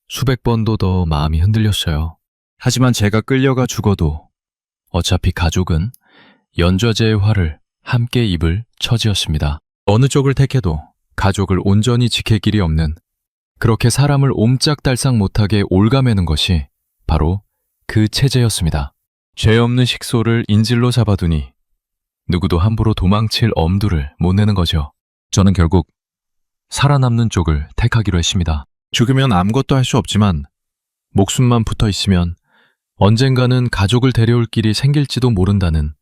수백 번도 더 마음이 흔들렸어요. 하지만 제가 끌려가 죽어도 어차피 가족은 연좌제의 화를 함께 입을 처지였습니다. 어느 쪽을 택해도 가족을 온전히 지킬 길이 없는, 그렇게 사람을 옴짝달싹 못하게 올가매는 것이 바로 그 체제였습니다. 죄 없는 식소를 인질로 잡아두니 누구도 함부로 도망칠 엄두를 못 내는 거죠. 저는 결국 살아남는 쪽을 택하기로 했습니다. 죽으면 아무것도 할 수 없지만 목숨만 붙어 있으면 언젠가는 가족을 데려올 길이 생길지도 모른다는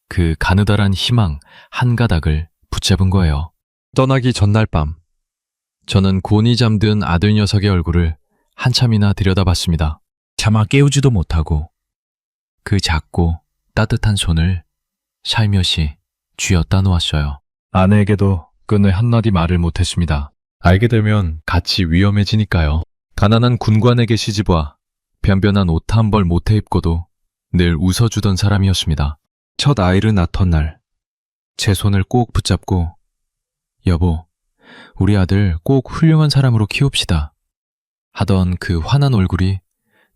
그 가느다란 희망 한 가닥을 붙잡은 거예요. 떠나기 전날 밤, 저는 곤히 잠든 아들 녀석의 얼굴을 한참이나 들여다봤습니다. 차마 깨우지도 못하고 그 작고 따뜻한 손을 살며시 쥐어따 놓았어요. 아내에게도 끊을 한마디 말을 못했습니다. 알게 되면 같이 위험해지니까요. 가난한 군관에게 시집와 변변한 옷 한 벌 못해 입고도 늘 웃어주던 사람이었습니다. 첫 아이를 낳던 날, 제 손을 꼭 붙잡고 여보, 우리 아들 꼭 훌륭한 사람으로 키웁시다 하던 그 환한 얼굴이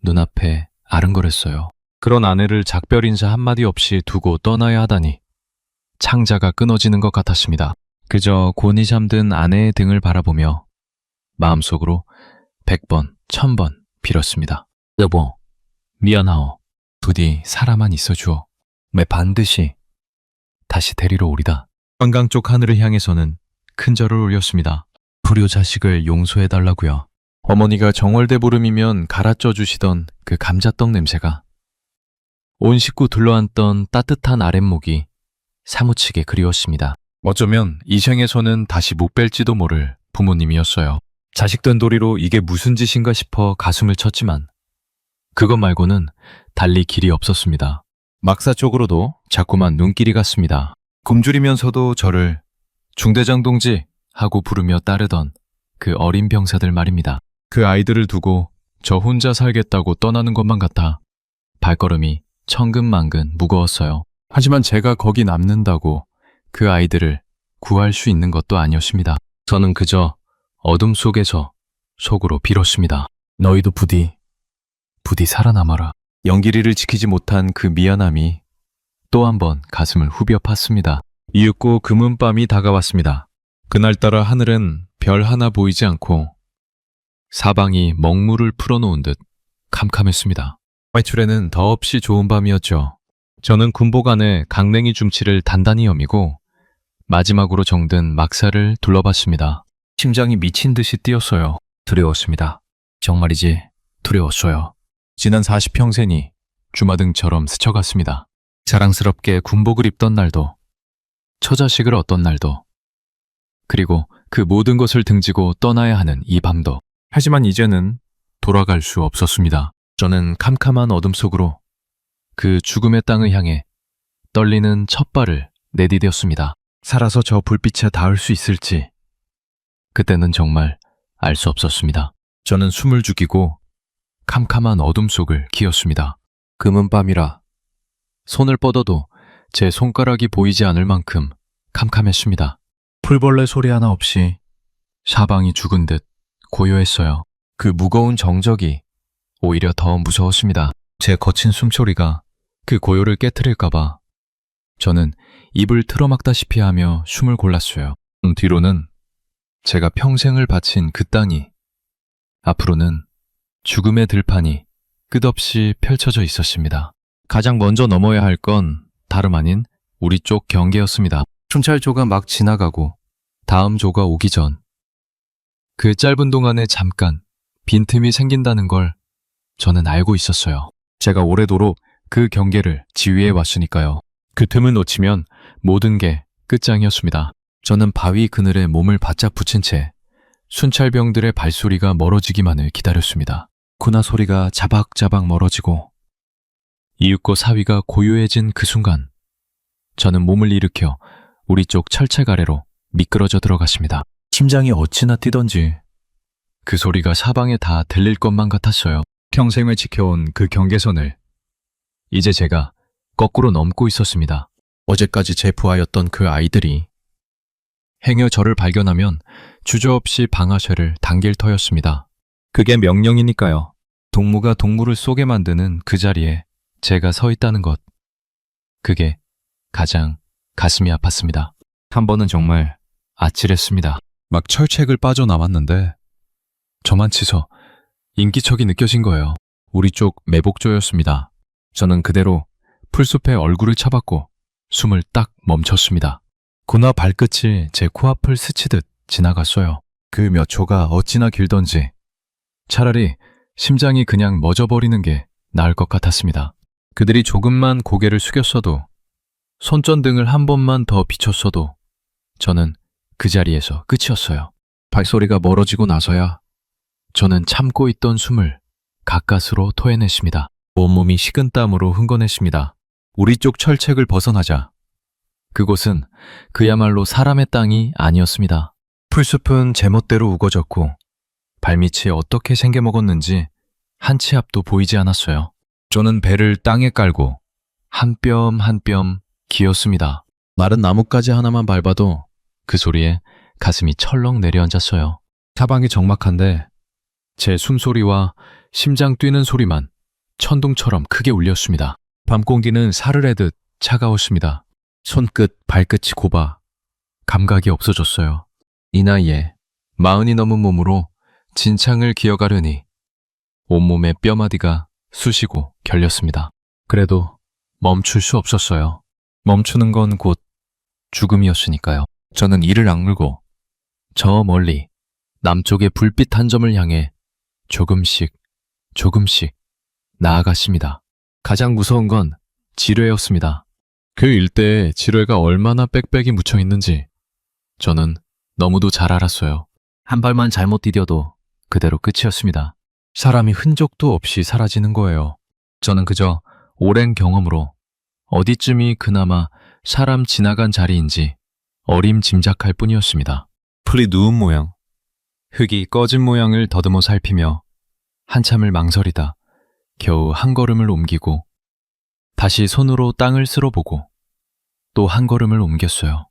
눈앞에 아른거렸어요. 그런 아내를 작별 인사 한마디 없이 두고 떠나야 하다니 창자가 끊어지는 것 같았습니다. 그저 곤히 잠든 아내의 등을 바라보며 마음속으로 100번, 1000번 빌었습니다. 여보, 미안하오. 부디 살아만 있어주오. 매 반드시 다시 데리러 오리다. 관광 쪽 하늘을 향해서는 큰 절을 올렸습니다. 불효 자식을 용서해달라고요. 어머니가 정월대 보름이면 갈아쪄 주시던 그 감자떡 냄새가 온 식구 둘러앉던 따뜻한 아랫목이 사무치게 그리웠습니다. 어쩌면 이 생에서는 다시 못 뵐지도 모를 부모님이었어요. 자식된 도리로 이게 무슨 짓인가 싶어 가슴을 쳤지만 그것 말고는 달리 길이 없었습니다. 막사 쪽으로도 자꾸만 눈길이 갔습니다. 굶주리면서도 저를 중대장 동지 하고 부르며 따르던 그 어린 병사들 말입니다. 그 아이들을 두고 저 혼자 살겠다고 떠나는 것만 같아 발걸음이 천근만근 무거웠어요. 하지만 제가 거기 남는다고 그 아이들을 구할 수 있는 것도 아니었습니다. 저는 그저 어둠 속에서 속으로 빌었습니다. 너희도 부디 살아남아라. 영길이를 지키지 못한 그 미안함이 또 한 번 가슴을 후벼 팠습니다. 이윽고 금은밤이 다가왔습니다. 그날따라 하늘은 별 하나 보이지 않고 사방이 먹물을 풀어놓은 듯 캄캄했습니다. 외출에는 더없이 좋은 밤이었죠. 저는 군복 안에 강냉이 중치를 단단히 여미고 마지막으로 정든 막사를 둘러봤습니다. 심장이 미친 듯이 뛰었어요. 두려웠습니다. 정말이지 두려웠어요. 지난 40평생이 주마등처럼 스쳐갔습니다. 자랑스럽게 군복을 입던 날도, 처자식을 얻던 날도, 그리고 그 모든 것을 등지고 떠나야 하는 이 밤도. 하지만 이제는 돌아갈 수 없었습니다. 저는 캄캄한 어둠 속으로 그 죽음의 땅을 향해 떨리는 첫 발을 내디뎠습니다. 살아서 저 불빛에 닿을 수 있을지 그때는 정말 알 수 없었습니다. 저는 숨을 죽이고 캄캄한 어둠 속을 기었습니다. 금은밤이라 손을 뻗어도 제 손가락이 보이지 않을 만큼 캄캄했습니다. 풀벌레 소리 하나 없이 사방이 죽은 듯 고요했어요. 그 무거운 정적이 오히려 더 무서웠습니다. 제 거친 숨소리가 그 고요를 깨트릴까봐 저는 입을 틀어막다시피 하며 숨을 골랐어요. 뒤로는 제가 평생을 바친 그 땅이, 앞으로는 죽음의 들판이 끝없이 펼쳐져 있었습니다. 가장 먼저 넘어야 할 건 다름 아닌 우리 쪽 경계였습니다. 춘찰조가 막 지나가고 다음 조가 오기 전 그 짧은 동안에 잠깐 빈틈이 생긴다는 걸 저는 알고 있었어요. 제가 오래도록 그 경계를 지휘해 왔으니까요. 그 틈을 놓치면 모든 게 끝장이었습니다. 저는 바위 그늘에 몸을 바짝 붙인 채 순찰병들의 발소리가 멀어지기만을 기다렸습니다. 군화 소리가 자박자박 멀어지고 이윽고 사위가 고요해진 그 순간 저는 몸을 일으켜 우리 쪽 철책 아래로 미끄러져 들어갔습니다. 심장이 어찌나 뛰던지 그 소리가 사방에 다 들릴 것만 같았어요. 평생을 지켜온 그 경계선을 이제 제가 거꾸로 넘고 있었습니다. 어제까지 제 부하였던 그 아이들이 행여 저를 발견하면 주저없이 방아쇠를 당길 터였습니다. 그게 명령이니까요. 동무가 동무를 쏘게 만드는 그 자리에 제가 서 있다는 것. 그게 가장 가슴이 아팠습니다. 한 번은 정말 아찔했습니다. 막 철책을 빠져나왔는데 저만 치서 인기척이 느껴진 거예요. 우리 쪽 매복조였습니다. 저는 그대로 풀숲에 얼굴을 쳐박고 숨을 딱 멈췄습니다. 군화 발끝이 제 코앞을 스치듯 지나갔어요. 그 몇 초가 어찌나 길던지 차라리 심장이 그냥 멎어버리는 게 나을 것 같았습니다. 그들이 조금만 고개를 숙였어도 손전등을 한 번만 더 비췄어도 저는 그 자리에서 끝이었어요. 발소리가 멀어지고 나서야 저는 참고 있던 숨을 가까스로 토해냈습니다. 온몸이 식은땀으로 흥건했습니다. 우리 쪽 철책을 벗어나자 그곳은 그야말로 사람의 땅이 아니었습니다. 풀숲은 제멋대로 우거졌고 발밑이 어떻게 생겨먹었는지 한 치 앞도 보이지 않았어요. 저는 배를 땅에 깔고 한 뼘 한 뼘 기었습니다. 마른 나뭇가지 하나만 밟아도 그 소리에 가슴이 철렁 내려앉았어요. 사방이 적막한데 제 숨소리와 심장 뛰는 소리만 천둥처럼 크게 울렸습니다. 밤공기는 사르르듯 차가웠습니다. 손끝, 발끝이 고봐 감각이 없어졌어요. 이 나이에 40이 넘은 몸으로 진창을 기어가려니 온몸의 뼈마디가 쑤시고 결렸습니다. 그래도 멈출 수 없었어요. 멈추는 건 곧 죽음이었으니까요. 저는 이를 악물고 저 멀리 남쪽의 불빛 한 점을 향해 조금씩 나아갔습니다. 가장 무서운 건 지뢰였습니다. 그 일대에 지뢰가 얼마나 빽빽이 묻혀 있는지 저는 너무도 잘 알았어요. 한 발만 잘못 디뎌도 그대로 끝이었습니다. 사람이 흔적도 없이 사라지는 거예요. 저는 그저 오랜 경험으로 어디쯤이 그나마 사람 지나간 자리인지 어림짐작할 뿐이었습니다. 풀이 누운 모양, 흙이 꺼진 모양을 더듬어 살피며 한참을 망설이다 겨우 한 걸음을 옮기고 다시 손으로 땅을 쓸어보고 또 한 걸음을 옮겼어요.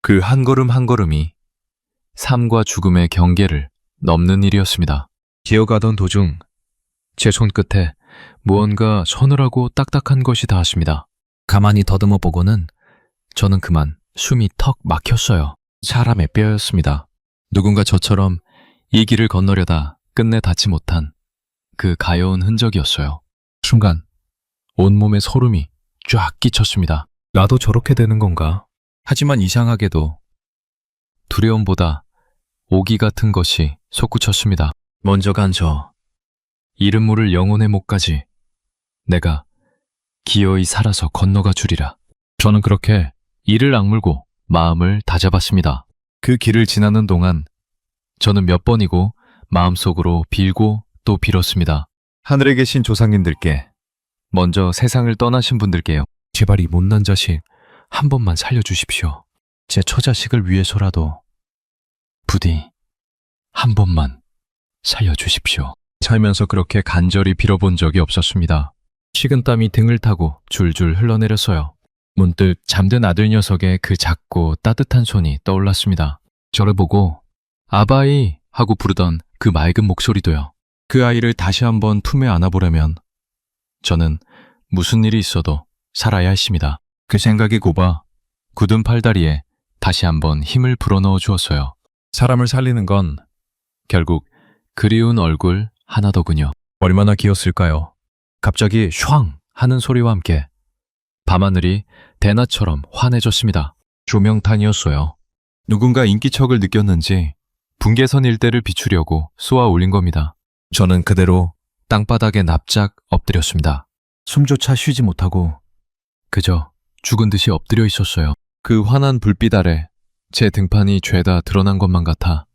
그 한 걸음 한 걸음이 삶과 죽음의 경계를 넘는 일이었습니다. 기어가던 도중 제 손끝에 무언가 서늘하고 딱딱한 것이 닿았습니다. 가만히 더듬어 보고는 저는 그만 숨이 턱 막혔어요. 사람의 뼈였습니다. 누군가 저처럼 이 길을 건너려다 끝내 닿지 못한 그 가여운 흔적이었어요. 순간 온몸에 소름이 쫙 끼쳤습니다. 나도 저렇게 되는 건가? 하지만 이상하게도 두려움보다 오기 같은 것이 솟구쳤습니다. 먼저 간 저 이름 모를 영혼의 목까지 내가 기어이 살아서 건너가 주리라. 저는 그렇게 이를 악물고 마음을 다잡았습니다. 그 길을 지나는 동안 저는 몇 번이고 마음속으로 빌고 또 빌었습니다. 하늘에 계신 조상님들께, 먼저 세상을 떠나신 분들께요. 제발 이 못난 자식 한 번만 살려주십시오. 제 처자식을 위해서라도 부디 한 번만 살려주십시오. 살면서 그렇게 간절히 빌어본 적이 없었습니다. 식은땀이 등을 타고 줄줄 흘러내렸어요. 문득 잠든 아들 녀석의 그 작고 따뜻한 손이 떠올랐습니다. 저를 보고 아바이 하고 부르던 그 맑은 목소리도요. 그 아이를 다시 한번 품에 안아보려면 저는 무슨 일이 있어도 살아야 했습니다. 그 생각이 곱아 굳은 팔다리에 다시 한번 힘을 불어넣어 주었어요. 사람을 살리는 건 결국 그리운 얼굴 하나더군요. 얼마나 기었을까요? 갑자기 쉥 하는 소리와 함께 밤하늘이 대낮처럼 환해졌습니다. 조명탄이었어요. 누군가 인기척을 느꼈는지 분계선 일대를 비추려고 쏘아 올린 겁니다. 저는 그대로 땅바닥에 납작 엎드렸습니다. 숨조차 쉬지 못하고 그저 죽은 듯이 엎드려 있었어요. 그 환한 불빛 아래 제 등판이 죄다 드러난 것만 같아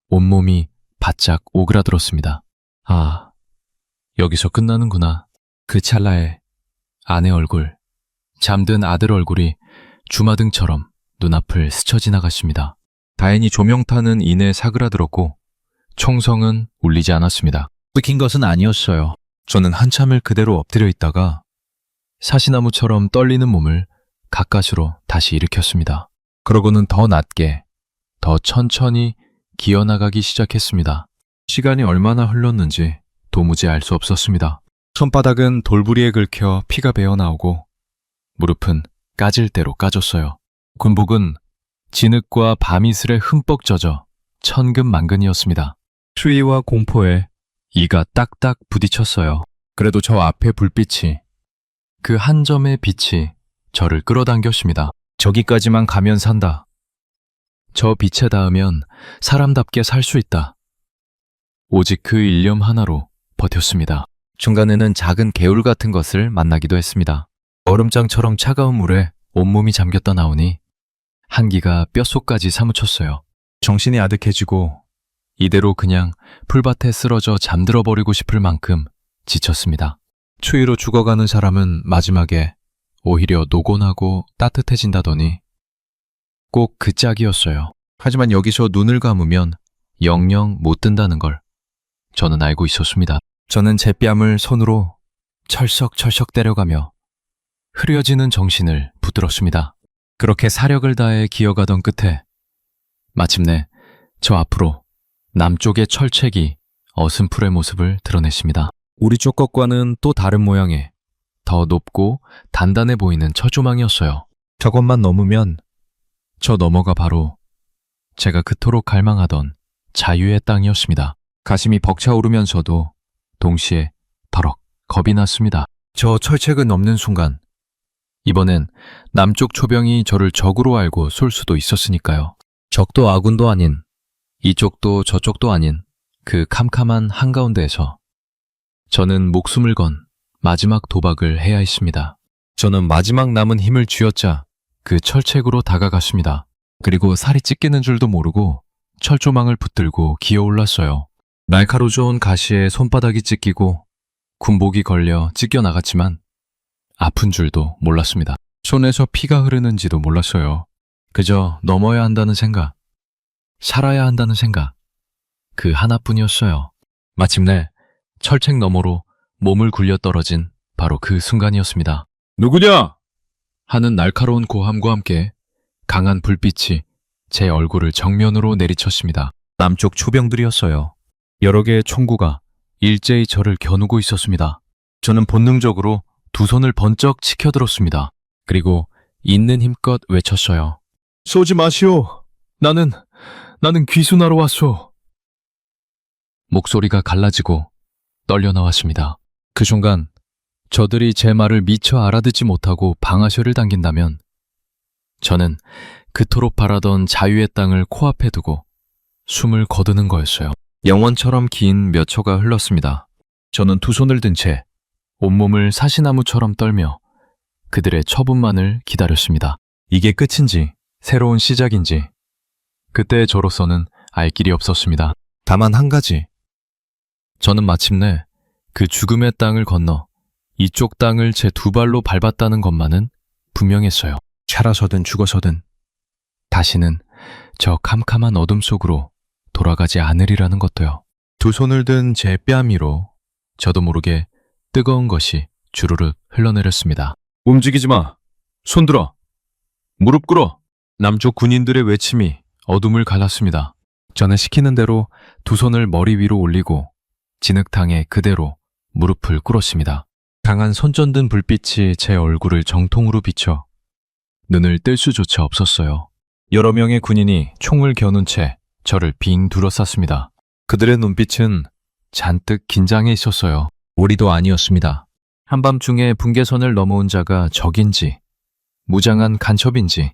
온몸이 바짝 오그라들었습니다. 아, 여기서 끝나는구나. 그 찰나에 아내 얼굴, 잠든 아들 얼굴이 주마등처럼 눈앞을 스쳐 지나갔습니다. 다행히 조명탄은 이내 사그라들었고 총성은 울리지 않았습니다. 끊긴 것은 아니었어요. 저는 한참을 그대로 엎드려 있다가 사시나무처럼 떨리는 몸을 가까스로 다시 일으켰습니다. 그러고는 더 낮게, 더 천천히 기어나가기 시작했습니다. 시간이 얼마나 흘렀는지 도무지 알 수 없었습니다. 손바닥은 돌부리에 긁혀 피가 배어나오고 무릎은 까질 대로 까졌어요. 군복은 진흙과 밤이슬에 흠뻑 젖어 천근만근이었습니다. 추위와 공포에 이가 딱딱 부딪혔어요. 그래도 저 앞에 불빛이, 그 한 점의 빛이 저를 끌어당겼습니다. 저기까지만 가면 산다. 저 빛에 닿으면 사람답게 살 수 있다. 오직 그 일념 하나로 버텼습니다. 중간에는 작은 개울 같은 것을 만나기도 했습니다. 얼음장처럼 차가운 물에 온몸이 잠겼다 나오니 한기가 뼛속까지 사무쳤어요. 정신이 아득해지고 이대로 그냥 풀밭에 쓰러져 잠들어 버리고 싶을 만큼 지쳤습니다. 추위로 죽어가는 사람은 마지막에 오히려 노곤하고 따뜻해진다더니 꼭 그 짝이었어요. 하지만 여기서 눈을 감으면 영영 못 뜬다는 걸 저는 알고 있었습니다. 저는 제 뺨을 손으로 철썩철썩 때려가며 흐려지는 정신을 붙들었습니다. 그렇게 사력을 다해 기어가던 끝에 마침내 저 앞으로 남쪽의 철책이 어슴풀의 모습을 드러냈습니다. 우리 쪽 것과는 또 다른 모양의 더 높고 단단해 보이는 철조망이었어요. 저것만 넘으면 저 너머가 바로 제가 그토록 갈망하던 자유의 땅이었습니다. 가슴이 벅차오르면서도 동시에 더럭 겁이 났습니다. 저 철책을 넘는 순간 이번엔 남쪽 초병이 저를 적으로 알고 쏠 수도 있었으니까요. 적도 아군도 아닌, 이쪽도 저쪽도 아닌 그 캄캄한 한가운데에서 저는 목숨을 건 마지막 도박을 해야 했습니다. 저는 마지막 남은 힘을 쥐어짜 그 철책으로 다가갔습니다. 그리고 살이 찢기는 줄도 모르고 철조망을 붙들고 기어올랐어요. 날카로운 가시에 손바닥이 찢기고 군복이 걸려 찢겨나갔지만 아픈 줄도 몰랐습니다. 손에서 피가 흐르는지도 몰랐어요. 그저 넘어야 한다는 생각, 살아야 한다는 생각, 그 하나뿐이었어요. 마침내 철책 너머로 몸을 굴려 떨어진 바로 그 순간이었습니다. 누구냐? 하는 날카로운 고함과 함께 강한 불빛이 제 얼굴을 정면으로 내리쳤습니다. 남쪽 초병들이었어요. 여러 개의 총구가 일제히 저를 겨누고 있었습니다. 저는 본능적으로 두 손을 번쩍 치켜들었습니다. 그리고 있는 힘껏 외쳤어요. 쏘지 마시오. 나는 귀순하러 왔소. 목소리가 갈라지고 떨려 나왔습니다. 그 순간 저들이 제 말을 미처 알아듣지 못하고 방아쇠를 당긴다면 저는 그토록 바라던 자유의 땅을 코앞에 두고 숨을 거두는 거였어요. 영원처럼 긴 몇 초가 흘렀습니다. 저는 두 손을 든 채 온몸을 사시나무처럼 떨며 그들의 처분만을 기다렸습니다. 이게 끝인지 새로운 시작인지 그때 저로서는 알 길이 없었습니다. 다만 한 가지, 저는 마침내 그 죽음의 땅을 건너 이쪽 땅을 제 두 발로 밟았다는 것만은 분명했어요. 살아서든 죽어서든 다시는 저 캄캄한 어둠 속으로 돌아가지 않으리라는 것도요. 두 손을 든 제 뺨 위로 저도 모르게 뜨거운 것이 주르륵 흘러내렸습니다. 움직이지 마. 손 들어. 무릎 꿇어. 남쪽 군인들의 외침이 어둠을 갈랐습니다. 저는 시키는 대로 두 손을 머리 위로 올리고 진흙탕에 그대로 무릎을 꿇었습니다. 강한 손전등 불빛이 제 얼굴을 정통으로 비춰 눈을 뜰 수조차 없었어요. 여러 명의 군인이 총을 겨눈 채 저를 빙 둘러쌌습니다. 그들의 눈빛은 잔뜩 긴장해 있었어요. 우리도 아니었습니다. 한밤중에 분계선을 넘어온 자가 적인지, 무장한 간첩인지,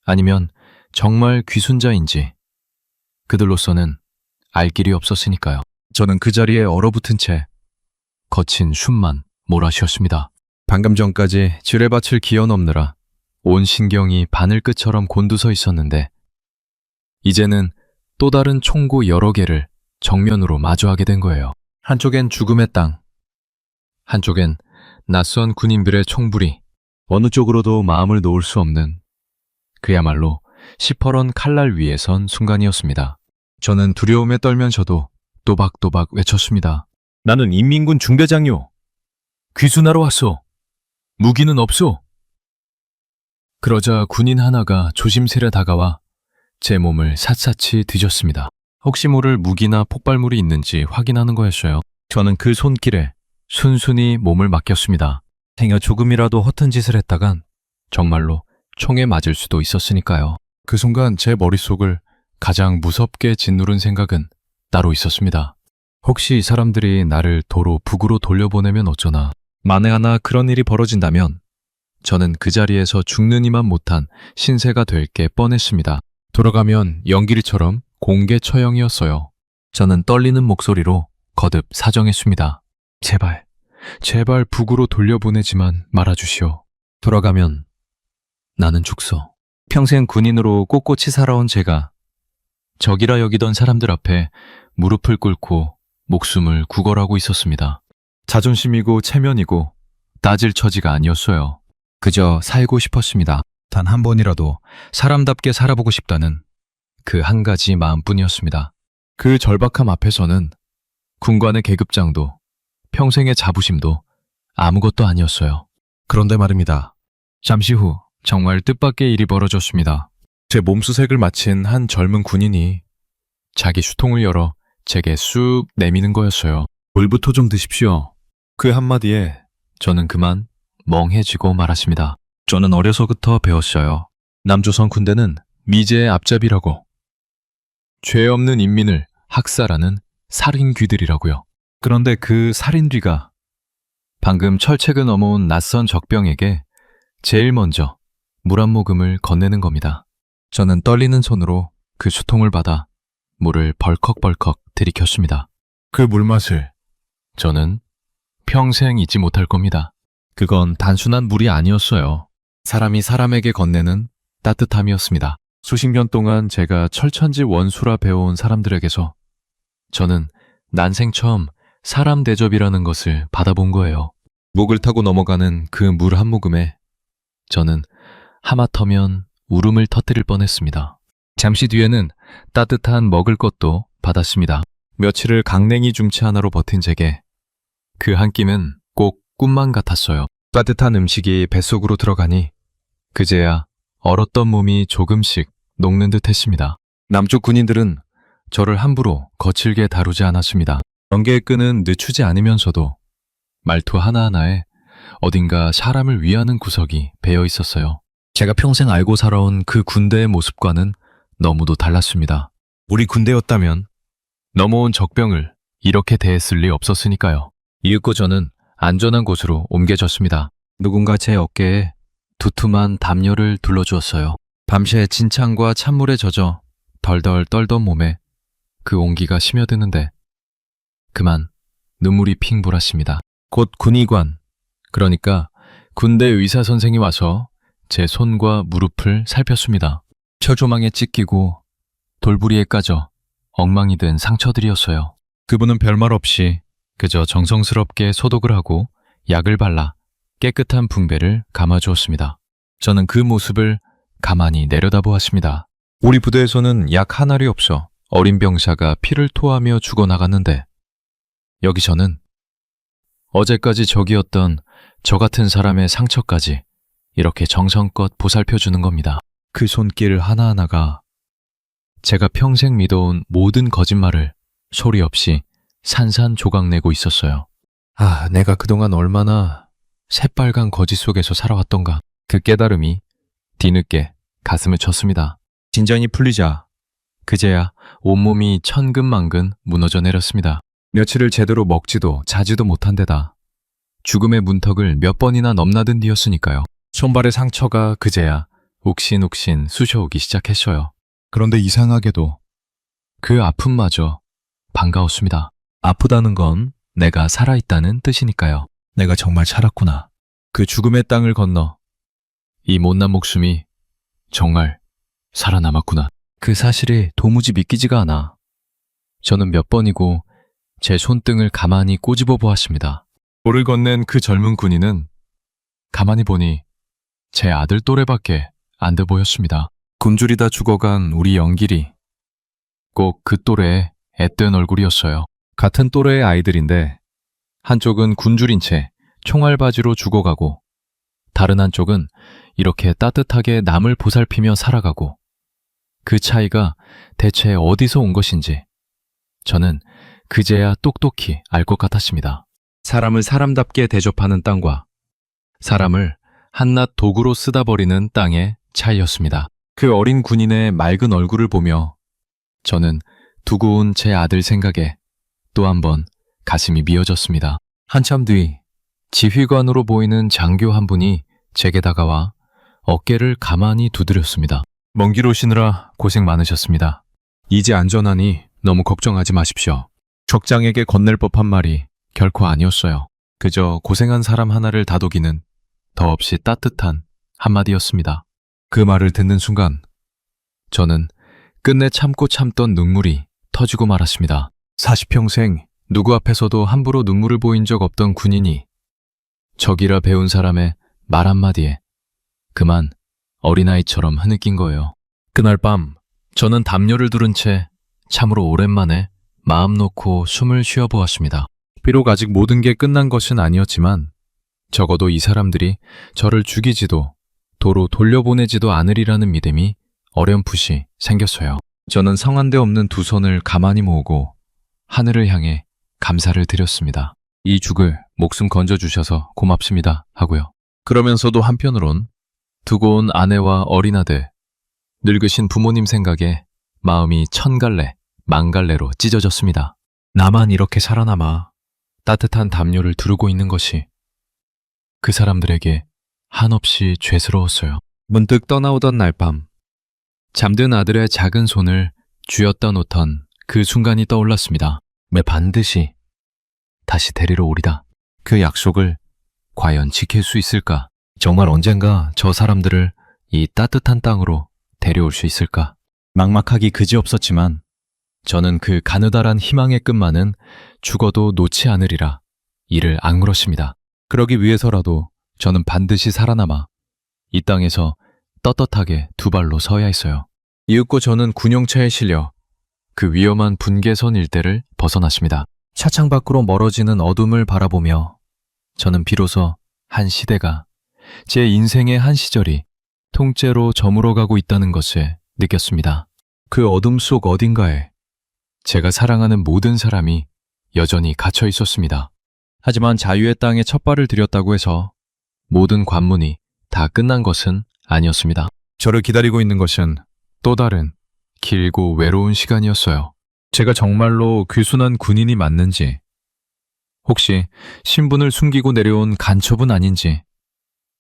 아니면 정말 귀순자인지 그들로서는 알 길이 없었으니까요. 저는 그 자리에 얼어붙은 채 거친 숨만 몰아쉬었습니다. 방금 전까지 지뢰밭을 기어넘느라 온 신경이 바늘끝처럼 곤두서 있었는데 이제는 또 다른 총구 여러 개를 정면으로 마주하게 된 거예요. 한쪽엔 죽음의 땅, 한쪽엔 낯선 군인들의 총불이, 어느 쪽으로도 마음을 놓을 수 없는 그야말로 시퍼런 칼날 위에 선 순간이었습니다. 저는 두려움에 떨면서도 또박또박 외쳤습니다. 나는 인민군 중대장이오. 귀순하러 왔소. 무기는 없소. 그러자 군인 하나가 조심스레 다가와 제 몸을 샅샅이 뒤졌습니다. 혹시 모를 무기나 폭발물이 있는지 확인하는 거였어요. 저는 그 손길에 순순히 몸을 맡겼습니다. 행여 조금이라도 허튼 짓을 했다간 정말로 총에 맞을 수도 있었으니까요. 그 순간 제 머릿속을 가장 무섭게 짓누른 생각은 따로 있었습니다. 혹시 이 사람들이 나를 도로 북으로 돌려보내면 어쩌나. 만에 하나 그런 일이 벌어진다면 저는 그 자리에서 죽느니만 못한 신세가 될 게 뻔했습니다. 돌아가면 연길이처럼 공개 처형이었어요. 저는 떨리는 목소리로 거듭 사정했습니다. 제발 북으로 돌려보내지만 말아주시오. 돌아가면 나는 죽소. 평생 군인으로 꼿꼿이 살아온 제가 적이라 여기던 사람들 앞에 무릎을 꿇고 목숨을 구걸하고 있었습니다. 자존심이고 체면이고 따질 처지가 아니었어요. 그저 살고 싶었습니다. 단 한 번이라도 사람답게 살아보고 싶다는 그 한 가지 마음뿐이었습니다. 그 절박함 앞에서는 군관의 계급장도 평생의 자부심도 아무것도 아니었어요. 그런데 말입니다. 잠시 후 정말 뜻밖의 일이 벌어졌습니다. 제 몸수색을 마친 한 젊은 군인이 자기 수통을 열어 제게 쑥 내미는 거였어요. 물부터 좀 드십시오. 그 한마디에 저는 그만 멍해지고 말았습니다. 저는 어려서부터 배웠어요. 남조선 군대는 미제의 앞잡이라고, 죄 없는 인민을 학살하는 살인귀들이라고요. 그런데 그 살인귀가 방금 철책을 넘어온 낯선 적병에게 제일 먼저 물 한 모금을 건네는 겁니다. 저는 떨리는 손으로 그 수통을 받아 물을 벌컥벌컥 들이켰습니다. 그 물맛을 저는 평생 잊지 못할 겁니다. 그건 단순한 물이 아니었어요. 사람이 사람에게 건네는 따뜻함이었습니다. 수십 년 동안 제가 철천지 원수라 배워온 사람들에게서 저는 난생 처음 사람 대접이라는 것을 받아본 거예요. 목을 타고 넘어가는 그 물 한 모금에 저는 하마터면 울음을 터뜨릴 뻔했습니다. 잠시 뒤에는 따뜻한 먹을 것도 받았습니다. 며칠을 강냉이 중치 하나로 버틴 제게 그 한 끼는 꼭 꿈만 같았어요. 따뜻한 음식이 뱃속으로 들어가니 그제야 얼었던 몸이 조금씩 녹는 듯 했습니다. 남쪽 군인들은 저를 함부로 거칠게 다루지 않았습니다. 경계의 끈은 늦추지 않으면서도 말투 하나하나에 어딘가 사람을 위하는 구석이 배어 있었어요. 제가 평생 알고 살아온 그 군대의 모습과는 너무도 달랐습니다. 우리 군대였다면 넘어온 적병을 이렇게 대했을 리 없었으니까요. 이윽고 저는 안전한 곳으로 옮겨졌습니다. 누군가 제 어깨에 두툼한 담요를 둘러주었어요. 밤새 진창과 찬물에 젖어 덜덜 떨던 몸에 그 온기가 스며드는데 그만 눈물이 핑 돌았습니다. 곧 군의관, 그러니까 군대 의사 선생이 와서 제 손과 무릎을 살폈습니다. 철조망에 찢기고 돌부리에 까져 엉망이 된 상처들이었어요. 그분은 별말 없이 그저 정성스럽게 소독을 하고 약을 발라 깨끗한 붕배를 감아주었습니다. 저는 그 모습을 가만히 내려다보았습니다. 우리 부대에서는 약 한 알이 없어 어린 병사가 피를 토하며 죽어나갔는데 여기서는 어제까지 적이었던 저 같은 사람의 상처까지 이렇게 정성껏 보살펴주는 겁니다. 그 손길 하나하나가 제가 평생 믿어온 모든 거짓말을 소리 없이 산산조각내고 있었어요. 아, 내가 그동안 얼마나 새빨간 거짓 속에서 살아왔던가. 그 깨달음이 뒤늦게 가슴을 쳤습니다. 진전이 풀리자 그제야 온몸이 천근만근 무너져 내렸습니다. 며칠을 제대로 먹지도 자지도 못한 데다 죽음의 문턱을 몇 번이나 넘나든 뒤였으니까요. 손발의 상처가 그제야 욱신욱신 쑤셔오기 시작했어요. 그런데 이상하게도 그 아픔마저 반가웠습니다. 아프다는 건 내가 살아있다는 뜻이니까요. 내가 정말 살았구나. 그 죽음의 땅을 건너 이 못난 목숨이 정말 살아남았구나. 그 사실이 도무지 믿기지가 않아. 저는 몇 번이고 제 손등을 가만히 꼬집어 보았습니다. 돌을 건넨 그 젊은 군인은 가만히 보니 제 아들 또래밖에 안 돼 보였습니다. 굶주리다 죽어간 우리 영길이 꼭 그 또래의 앳된 얼굴이었어요. 같은 또래의 아이들인데 한쪽은 굶주린 채 총알바지로 죽어가고 다른 한쪽은 이렇게 따뜻하게 남을 보살피며 살아가고 그 차이가 대체 어디서 온 것인지 저는 그제야 똑똑히 알 것 같았습니다. 사람을 사람답게 대접하는 땅과 사람을 한낱 도구로 쓰다 버리는 땅의 차이였습니다. 그 어린 군인의 맑은 얼굴을 보며 저는 두고 온 제 아들 생각에 또 한 번 가슴이 미어졌습니다. 한참 뒤 지휘관으로 보이는 장교 한 분이 제게 다가와 어깨를 가만히 두드렸습니다. 먼 길 오시느라 고생 많으셨습니다. 이제 안전하니 너무 걱정하지 마십시오. 적장에게 건넬 법한 말이 결코 아니었어요. 그저 고생한 사람 하나를 다독이는 더없이 따뜻한 한마디였습니다. 그 말을 듣는 순간 저는 끝내 참고 참던 눈물이 터지고 말았습니다. 40평생 누구 앞에서도 함부로 눈물을 보인 적 없던 군인이 적이라 배운 사람의 말 한마디에 그만 어린아이처럼 흐느낀 거예요. 그날 밤 저는 담요를 두른 채 참으로 오랜만에 마음 놓고 숨을 쉬어보았습니다. 비록 아직 모든 게 끝난 것은 아니었지만 적어도 이 사람들이 저를 죽이지도 도로 돌려보내지도 않으리라는 믿음이 어렴풋이 생겼어요. 저는 성한데 없는 두 손을 가만히 모으고 하늘을 향해 감사를 드렸습니다. 이 죽을 목숨 건져주셔서 고맙습니다 하고요. 그러면서도 한편으론 두고 온 아내와 어린 아들, 늙으신 부모님 생각에 마음이 천갈래, 만갈래로 찢어졌습니다. 나만 이렇게 살아남아 따뜻한 담요를 두르고 있는 것이 그 사람들에게 한없이 죄스러웠어요. 문득 떠나오던 날 밤, 잠든 아들의 작은 손을 쥐었다 놓던 그 순간이 떠올랐습니다. 매 반드시 다시 데리러 오리다. 그 약속을 과연 지킬 수 있을까? 정말 언젠가 저 사람들을 이 따뜻한 땅으로 데려올 수 있을까? 막막하기 그지없었지만 저는 그 가느다란 희망의 끝만은 죽어도 놓지 않으리라 이를 악물었습니다. 그러기 위해서라도 저는 반드시 살아남아 이 땅에서 떳떳하게 두 발로 서야 했어요. 이윽고 저는 군용차에 실려 그 위험한 분계선 일대를 벗어났습니다. 차창 밖으로 멀어지는 어둠을 바라보며 저는 비로소 한 시대가, 제 인생의 한 시절이 통째로 저물어가고 있다는 것을 느꼈습니다. 그 어둠 속 어딘가에 제가 사랑하는 모든 사람이 여전히 갇혀 있었습니다. 하지만 자유의 땅에 첫 발을 들였다고 해서 모든 관문이 다 끝난 것은 아니었습니다. 저를 기다리고 있는 것은 또 다른 길고 외로운 시간이었어요. 제가 정말로 귀순한 군인이 맞는지, 혹시 신분을 숨기고 내려온 간첩은 아닌지,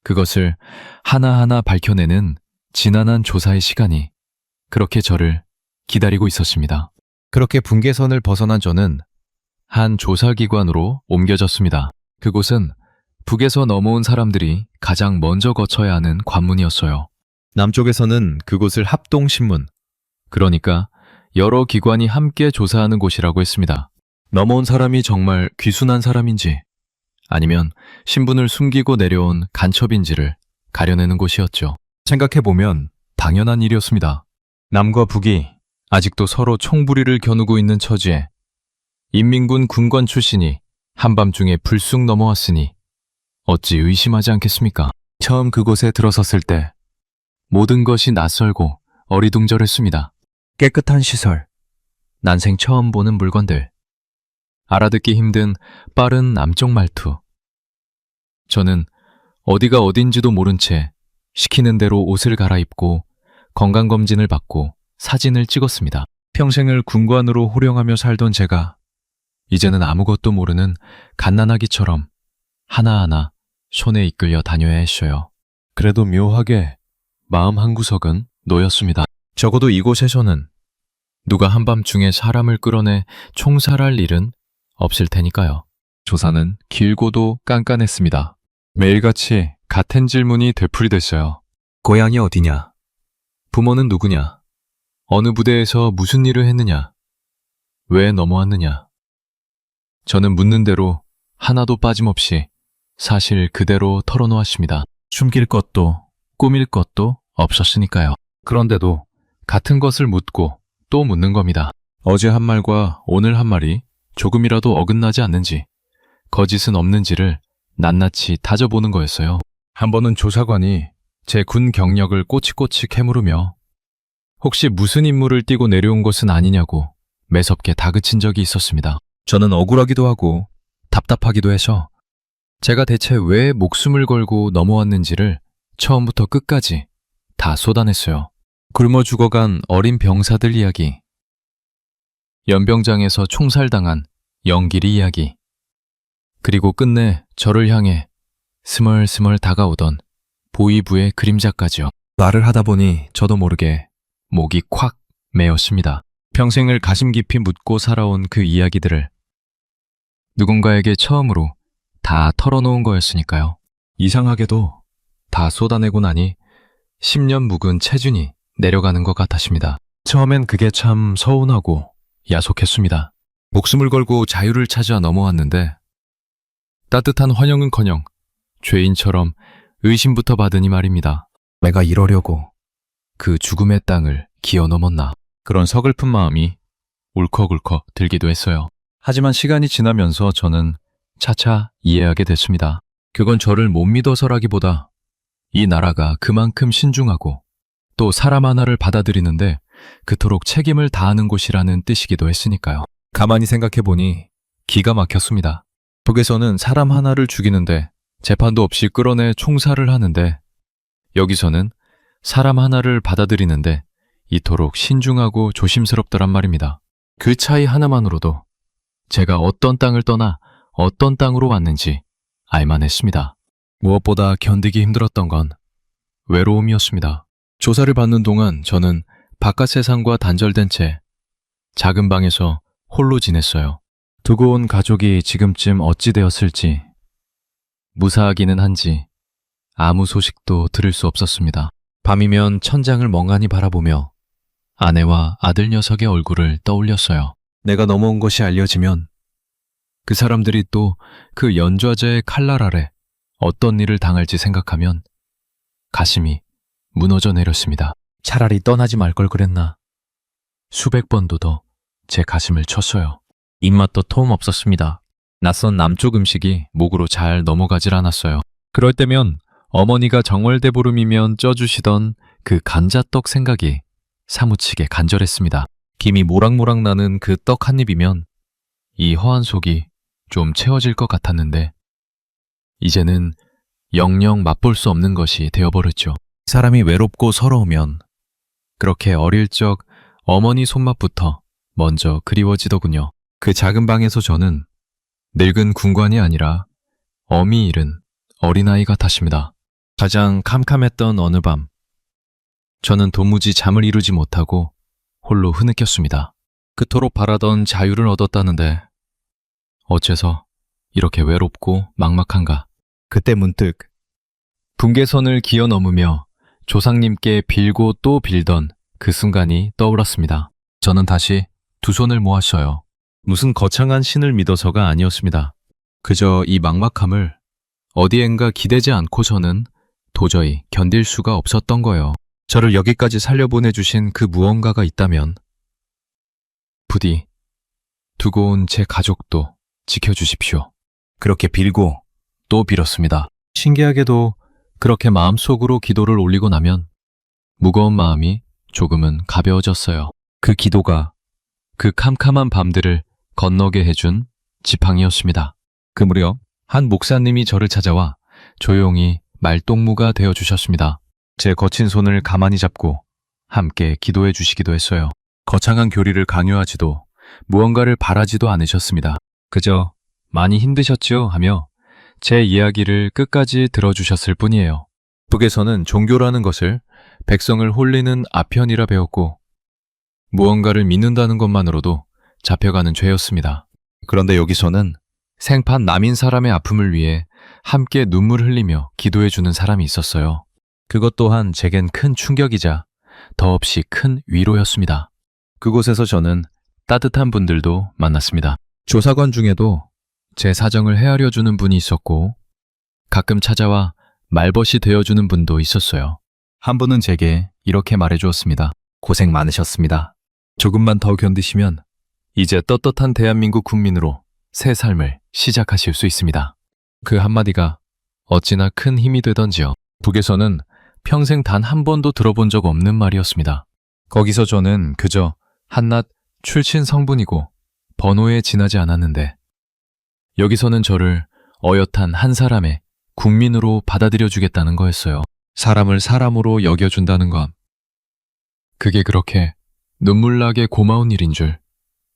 그것을 하나하나 밝혀내는 지난한 조사의 시간이 그렇게 저를 기다리고 있었습니다. 그렇게 분계선을 벗어난 저는 한 조사기관으로 옮겨졌습니다. 그곳은 북에서 넘어온 사람들이 가장 먼저 거쳐야 하는 관문이었어요. 남쪽에서는 그곳을 합동신문, 그러니까 여러 기관이 함께 조사하는 곳이라고 했습니다. 넘어온 사람이 정말 귀순한 사람인지 아니면 신분을 숨기고 내려온 간첩인지를 가려내는 곳이었죠. 생각해보면 당연한 일이었습니다. 남과 북이 아직도 서로 총부리를 겨누고 있는 처지에 인민군 군관 출신이 한밤중에 불쑥 넘어왔으니 어찌 의심하지 않겠습니까? 처음 그곳에 들어섰을 때 모든 것이 낯설고 어리둥절했습니다. 깨끗한 시설, 난생 처음 보는 물건들, 알아듣기 힘든 빠른 남쪽 말투. 저는 어디가 어딘지도 모른 채 시키는 대로 옷을 갈아입고 건강검진을 받고 사진을 찍었습니다. 평생을 군관으로 호령하며 살던 제가 이제는 아무것도 모르는 갓난아기처럼 하나하나 손에 이끌려 다녀야 했어요. 그래도 묘하게 마음 한구석은 놓였습니다. 적어도 이곳에서는 누가 한밤중에 사람을 끌어내 총살할 일은 없을 테니까요. 조사는 길고도 깐깐했습니다. 매일같이 같은 질문이 되풀이됐어요. 고향이 어디냐? 부모는 누구냐? 어느 부대에서 무슨 일을 했느냐? 왜 넘어왔느냐? 저는 묻는 대로 하나도 빠짐없이 사실 그대로 털어놓았습니다. 숨길 것도 꾸밀 것도 없었으니까요. 그런데도 같은 것을 묻고 또 묻는 겁니다. 어제 한 말과 오늘 한 말이 조금이라도 어긋나지 않는지, 거짓은 없는지를 낱낱이 따져보는 거였어요. 한 번은 조사관이 제 군 경력을 꼬치꼬치 캐물으며 혹시 무슨 임무를 띠고 내려온 것은 아니냐고 매섭게 다그친 적이 있었습니다. 저는 억울하기도 하고 답답하기도 해서 제가 대체 왜 목숨을 걸고 넘어왔는지를 처음부터 끝까지 다 쏟아냈어요. 굶어 죽어간 어린 병사들 이야기, 연병장에서 총살당한 영길이 이야기, 그리고 끝내 저를 향해 스멀스멀 다가오던 보위부의 그림자까지요. 말을 하다 보니 저도 모르게 목이 콱 메었습니다. 평생을 가심 깊이 묻고 살아온 그 이야기들을 누군가에게 처음으로 다 털어놓은 거였으니까요. 이상하게도 다 쏟아내고 나니 10년 묵은 체준이 내려가는 것 같았습니다. 처음엔 그게 참 서운하고 야속했습니다. 목숨을 걸고 자유를 찾아 넘어왔는데 따뜻한 환영은커녕 죄인처럼 의심부터 받으니 말입니다. 내가 이러려고 그 죽음의 땅을 기어 넘었나. 그런 서글픈 마음이 울컥울컥 들기도 했어요. 하지만 시간이 지나면서 저는 차차 이해하게 됐습니다. 그건 저를 못 믿어서라기보다 이 나라가 그만큼 신중하고 또 사람 하나를 받아들이는데 그토록 책임을 다하는 곳이라는 뜻이기도 했으니까요. 가만히 생각해보니 기가 막혔습니다. 북에서는 사람 하나를 죽이는데 재판도 없이 끌어내 총살을 하는데 여기서는 사람 하나를 받아들이는데 이토록 신중하고 조심스럽더란 말입니다. 그 차이 하나만으로도 제가 어떤 땅을 떠나 어떤 땅으로 왔는지 알만 했습니다. 무엇보다 견디기 힘들었던 건 외로움이었습니다. 조사를 받는 동안 저는 바깥 세상과 단절된 채 작은 방에서 홀로 지냈어요. 두고 온 가족이 지금쯤 어찌 되었을지, 무사하기는 한지 아무 소식도 들을 수 없었습니다. 밤이면 천장을 멍하니 바라보며 아내와 아들 녀석의 얼굴을 떠올렸어요. 내가 넘어온 것이 알려지면 그 사람들이 또 그 연좌제의 칼날 아래 어떤 일을 당할지 생각하면 가슴이 무너져 내렸습니다. 차라리 떠나지 말 걸 그랬나. 수백 번도 더 제 가슴을 쳤어요. 입맛도 터움 없었습니다. 낯선 남쪽 음식이 목으로 잘 넘어가질 않았어요. 그럴 때면 어머니가 정월대보름이면 쪄주시던 그 감자떡 생각이 사무치게 간절했습니다. 김이 모락모락 나는 그 떡 한 입이면 이 허한 속이 좀 채워질 것 같았는데 이제는 영영 맛볼 수 없는 것이 되어버렸죠. 사람이 외롭고 서러우면 그렇게 어릴 적 어머니 손맛부터 먼저 그리워지더군요. 그 작은 방에서 저는 늙은 군관이 아니라 어미 잃은 어린아이 같았습니다. 가장 캄캄했던 어느 밤, 저는 도무지 잠을 이루지 못하고 홀로 흐느꼈습니다. 그토록 바라던 자유를 얻었다는데 어째서 이렇게 외롭고 막막한가. 그때 문득 분계선을 기어 넘으며 조상님께 빌고 또 빌던 그 순간이 떠올랐습니다. 저는 다시 두 손을 모았어요. 무슨 거창한 신을 믿어서가 아니었습니다. 그저 이 막막함을 어디엔가 기대지 않고서는 도저히 견딜 수가 없었던 거예요. 저를 여기까지 살려보내주신 그 무언가가 있다면 부디 두고 온 제 가족도 지켜주십시오. 그렇게 빌고 또 빌었습니다. 신기하게도 그렇게 마음속으로 기도를 올리고 나면 무거운 마음이 조금은 가벼워졌어요. 그 기도가 그 캄캄한 밤들을 건너게 해준 지팡이였습니다. 그 무렵 한 목사님이 저를 찾아와 조용히 말동무가 되어주셨습니다. 제 거친 손을 가만히 잡고 함께 기도해 주시기도 했어요. 거창한 교리를 강요하지도 무언가를 바라지도 않으셨습니다. 그저 많이 힘드셨지요 하며 제 이야기를 끝까지 들어주셨을 뿐이에요. 북에서는 종교라는 것을 백성을 홀리는 아편이라 배웠고 무언가를 믿는다는 것만으로도 잡혀가는 죄였습니다. 그런데 여기서는 생판 남인 사람의 아픔을 위해 함께 눈물 흘리며 기도해주는 사람이 있었어요. 그것 또한 제겐 큰 충격이자 더없이 큰 위로였습니다. 그곳에서 저는 따뜻한 분들도 만났습니다. 조사관 중에도 제 사정을 헤아려주는 분이 있었고 가끔 찾아와 말벗이 되어주는 분도 있었어요. 한 분은 제게 이렇게 말해주었습니다. 고생 많으셨습니다. 조금만 더 견디시면 이제 떳떳한 대한민국 국민으로 새 삶을 시작하실 수 있습니다. 그 한마디가 어찌나 큰 힘이 되던지요. 북에서는 평생 단 한 번도 들어본 적 없는 말이었습니다. 거기서 저는 그저 한낱 출신 성분이고 번호에 지나지 않았는데 여기서는 저를 어엿한 한 사람의 국민으로 받아들여주겠다는 거였어요. 사람을 사람으로 여겨준다는 것. 그게 그렇게 눈물나게 고마운 일인 줄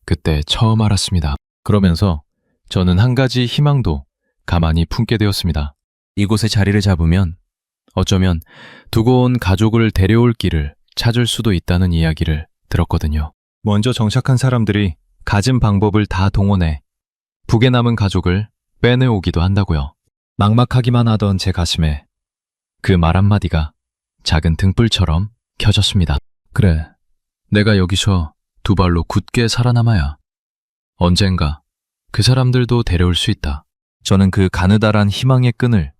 그때 처음 알았습니다. 그러면서 저는 한 가지 희망도 가만히 품게 되었습니다. 이곳에 자리를 잡으면 어쩌면 두고 온 가족을 데려올 길을 찾을 수도 있다는 이야기를 들었거든요. 먼저 정착한 사람들이 가진 방법을 다 동원해 북에 남은 가족을 빼내오기도 한다고요. 막막하기만 하던 제 가슴에 그 말 한마디가 작은 등불처럼 켜졌습니다. 그래, 내가 여기서 두 발로 굳게 살아남아야 언젠가 그 사람들도 데려올 수 있다. 저는 그 가느다란 희망의 끈을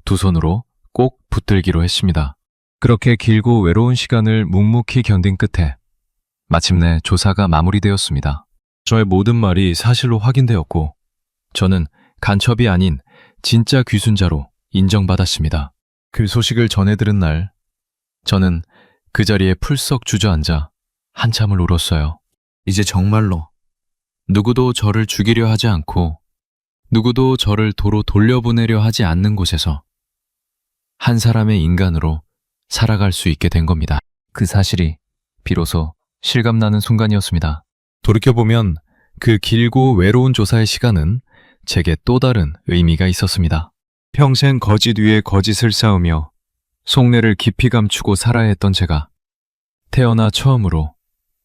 두 손으로 꼭 붙들기로 했습니다. 그렇게 길고 외로운 시간을 묵묵히 견딘 끝에 마침내 조사가 마무리되었습니다. 저의 모든 말이 사실로 확인되었고 저는 간첩이 아닌 진짜 귀순자로 인정받았습니다. 그 소식을 전해 들은 날 저는 그 자리에 풀썩 주저앉아 한참을 울었어요. 이제 정말로 누구도 저를 죽이려 하지 않고 누구도 저를 도로 돌려보내려 하지 않는 곳에서 한 사람의 인간으로 살아갈 수 있게 된 겁니다. 그 사실이 비로소 실감나는 순간이었습니다. 돌이켜보면 그 길고 외로운 조사의 시간은 제게 또 다른 의미가 있었습니다. 평생 거짓 위에 거짓을 쌓으며 속내를 깊이 감추고 살아야 했던 제가 태어나 처음으로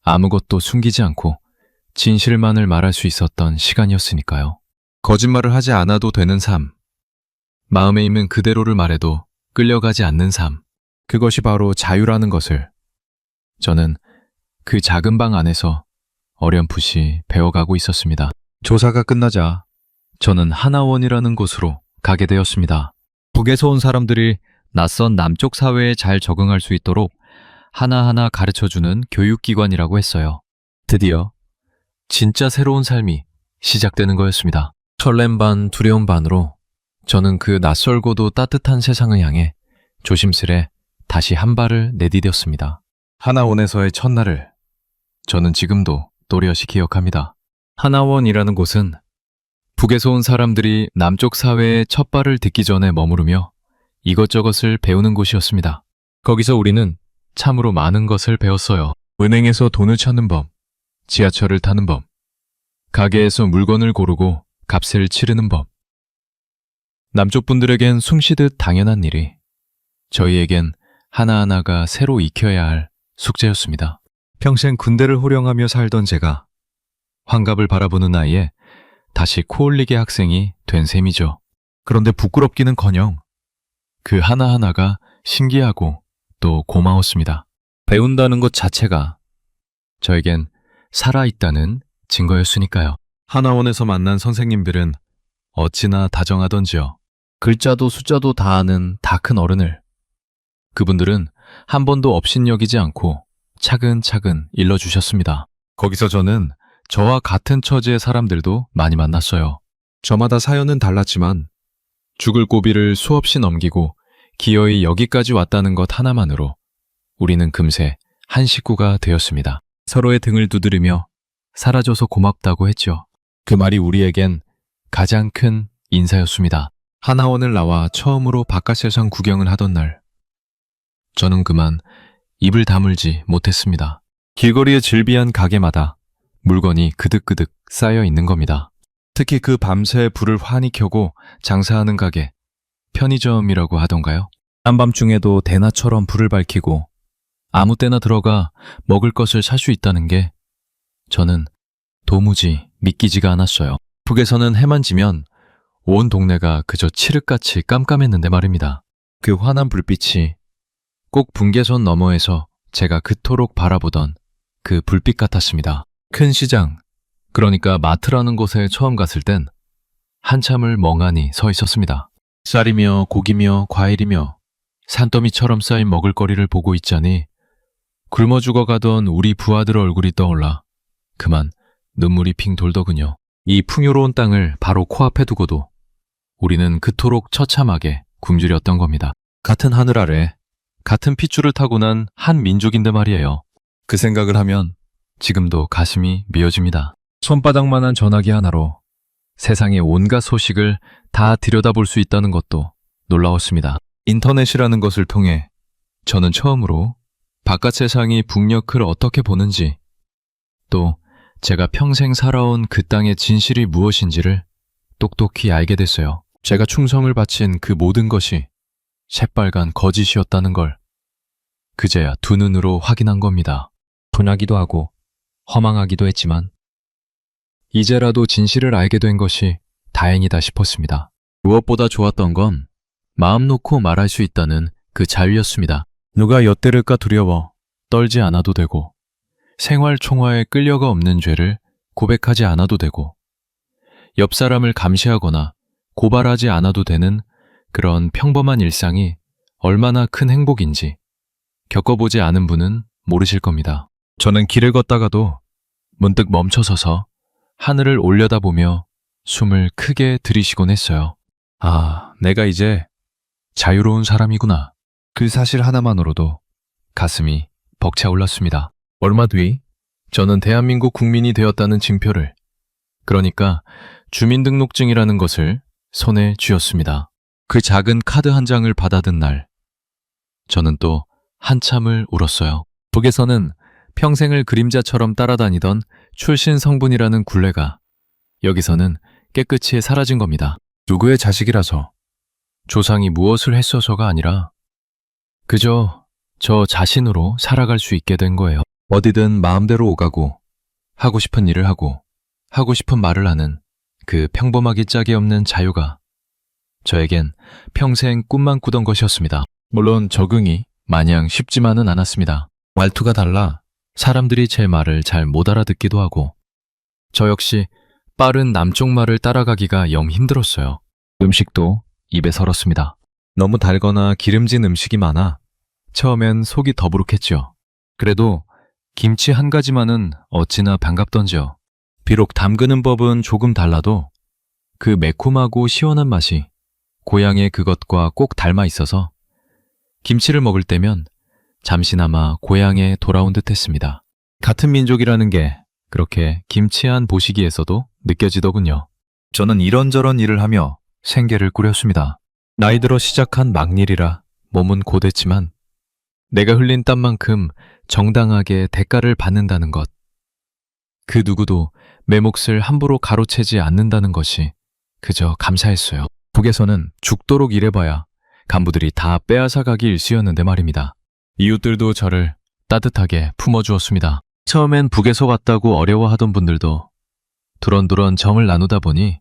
아무것도 숨기지 않고 진실만을 말할 수 있었던 시간이었으니까요. 거짓말을 하지 않아도 되는 삶, 마음에 있는 그대로를 말해도 끌려가지 않는 삶, 그것이 바로 자유라는 것을 저는 그 작은 방 안에서 어렴풋이 배워가고 있었습니다. 조사가 끝나자 저는 하나원이라는 곳으로 가게 되었습니다. 북에서 온 사람들이 낯선 남쪽 사회에 잘 적응할 수 있도록 하나하나 가르쳐주는 교육기관이라고 했어요. 드디어 진짜 새로운 삶이 시작되는 거였습니다. 설렘 반 두려움 반으로 저는 그 낯설고도 따뜻한 세상을 향해 조심스레 다시 한 발을 내디뎠습니다. 하나원에서의 첫날을 저는 지금도 또렷이 기억합니다. 하나원이라는 곳은 북에서 온 사람들이 남쪽 사회의 첫 발을 딛기 전에 머무르며 이것저것을 배우는 곳이었습니다. 거기서 우리는 참으로 많은 것을 배웠어요. 은행에서 돈을 찾는 법, 지하철을 타는 법, 가게에서 물건을 고르고 값을 치르는 법. 남쪽 분들에겐 숨쉬듯 당연한 일이 저희에겐 하나하나가 새로 익혀야 할 숙제였습니다. 평생 군대를 호령하며 살던 제가 환갑을 바라보는 나이에 다시 코올리게 학생이 된 셈이죠. 그런데 부끄럽기는커녕 그 하나하나가 신기하고 또 고마웠습니다. 배운다는 것 자체가 저에겐 살아있다는 증거였으니까요. 하나원에서 만난 선생님들은 어찌나 다정하던지요. 글자도 숫자도 다 아는 다 큰 어른을 그분들은 한 번도 업신여기지 않고 차근차근 일러주셨습니다. 거기서 저는 저와 같은 처지의 사람들도 많이 만났어요. 저마다 사연은 달랐지만 죽을 고비를 수없이 넘기고 기어이 여기까지 왔다는 것 하나만으로 우리는 금세 한 식구가 되었습니다. 서로의 등을 두드리며 살아줘서 고맙다고 했죠. 그 말이 우리에겐 가장 큰 인사였습니다. 하나원을 나와 처음으로 바깥 세상 구경을 하던 날, 저는 그만 입을 다물지 못했습니다. 길거리의 즐비한 가게마다 물건이 그득그득 쌓여 있는 겁니다. 특히 그 밤새 불을 환히 켜고 장사하는 가게, 편의점이라고 하던가요? 한밤중에도 대낮처럼 불을 밝히고 아무 때나 들어가 먹을 것을 살 수 있다는 게 저는 도무지 믿기지가 않았어요. 북에서는 해만 지면 온 동네가 그저 칠흑같이 깜깜했는데 말입니다. 그 환한 불빛이 꼭 분계선 너머에서 제가 그토록 바라보던 그 불빛 같았습니다. 큰 시장, 그러니까 마트라는 곳에 처음 갔을 땐 한참을 멍하니 서 있었습니다. 쌀이며 고기며 과일이며 산더미처럼 쌓인 먹을거리를 보고 있자니 굶어 죽어가던 우리 부하들 얼굴이 떠올라 그만 눈물이 핑 돌더군요. 이 풍요로운 땅을 바로 코앞에 두고도 우리는 그토록 처참하게 굶주렸던 겁니다. 같은 하늘 아래 같은 핏줄을 타고난 한 민족인데 말이에요. 그 생각을 하면 지금도 가슴이 미어집니다. 손바닥만한 전화기 하나로 세상의 온갖 소식을 다 들여다볼 수 있다는 것도 놀라웠습니다. 인터넷이라는 것을 통해 저는 처음으로 바깥 세상이 북녘을 어떻게 보는지, 또 제가 평생 살아온 그 땅의 진실이 무엇인지를 똑똑히 알게 됐어요. 제가 충성을 바친 그 모든 것이 새빨간 거짓이었다는 걸 그제야 두 눈으로 확인한 겁니다. 분하기도 하고 허망하기도 했지만 이제라도 진실을 알게 된 것이 다행이다 싶었습니다. 무엇보다 좋았던 건 마음 놓고 말할 수 있다는 그 자유였습니다. 누가 엿대를까 두려워 떨지 않아도 되고, 생활 총화에 끌려가 없는 죄를 고백하지 않아도 되고, 옆 사람을 감시하거나 고발하지 않아도 되는 그런 평범한 일상이 얼마나 큰 행복인지 겪어보지 않은 분은 모르실 겁니다. 저는 길을 걷다가도 문득 멈춰서서 하늘을 올려다보며 숨을 크게 들이쉬곤 했어요. 아, 내가 이제 자유로운 사람이구나. 그 사실 하나만으로도 가슴이 벅차올랐습니다. 얼마 뒤 저는 대한민국 국민이 되었다는 징표를, 그러니까 주민등록증이라는 것을 손에 쥐었습니다. 그 작은 카드 한 장을 받아든 날, 저는 또 한참을 울었어요. 북에서는 평생을 그림자처럼 따라다니던 출신 성분이라는 굴레가 여기서는 깨끗이 사라진 겁니다. 누구의 자식이라서, 조상이 무엇을 했어서가 아니라 그저 저 자신으로 살아갈 수 있게 된 거예요. 어디든 마음대로 오가고 하고 싶은 일을 하고 하고 싶은 말을 하는 그 평범하기 짝이 없는 자유가 저에겐 평생 꿈만 꾸던 것이었습니다. 물론 적응이 마냥 쉽지만은 않았습니다. 말투가 달라 사람들이 제 말을 잘 못 알아듣기도 하고 저 역시 빠른 남쪽 말을 따라가기가 영 힘들었어요. 음식도 입에 설었습니다. 너무 달거나 기름진 음식이 많아 처음엔 속이 더부룩했죠. 그래도 김치 한 가지만은 어찌나 반갑던지요. 비록 담그는 법은 조금 달라도 그 매콤하고 시원한 맛이 고향의 그것과 꼭 닮아 있어서 김치를 먹을 때면 잠시나마 고향에 돌아온 듯 했습니다. 같은 민족이라는 게 그렇게 김치한 보시기에서도 느껴지더군요. 저는 이런저런 일을 하며 생계를 꾸렸습니다. 나이 들어 시작한 막일이라 몸은 고됐지만 내가 흘린 땀만큼 정당하게 대가를 받는다는 것. 그 누구도 내 몫을 함부로 가로채지 않는다는 것이 그저 감사했어요. 북에서는 죽도록 일해봐야 간부들이 다 빼앗아가기 일쑤였는데 말입니다. 이웃들도 저를 따뜻하게 품어주었습니다. 처음엔 북에서 왔다고 어려워하던 분들도 두런두런 정을 나누다 보니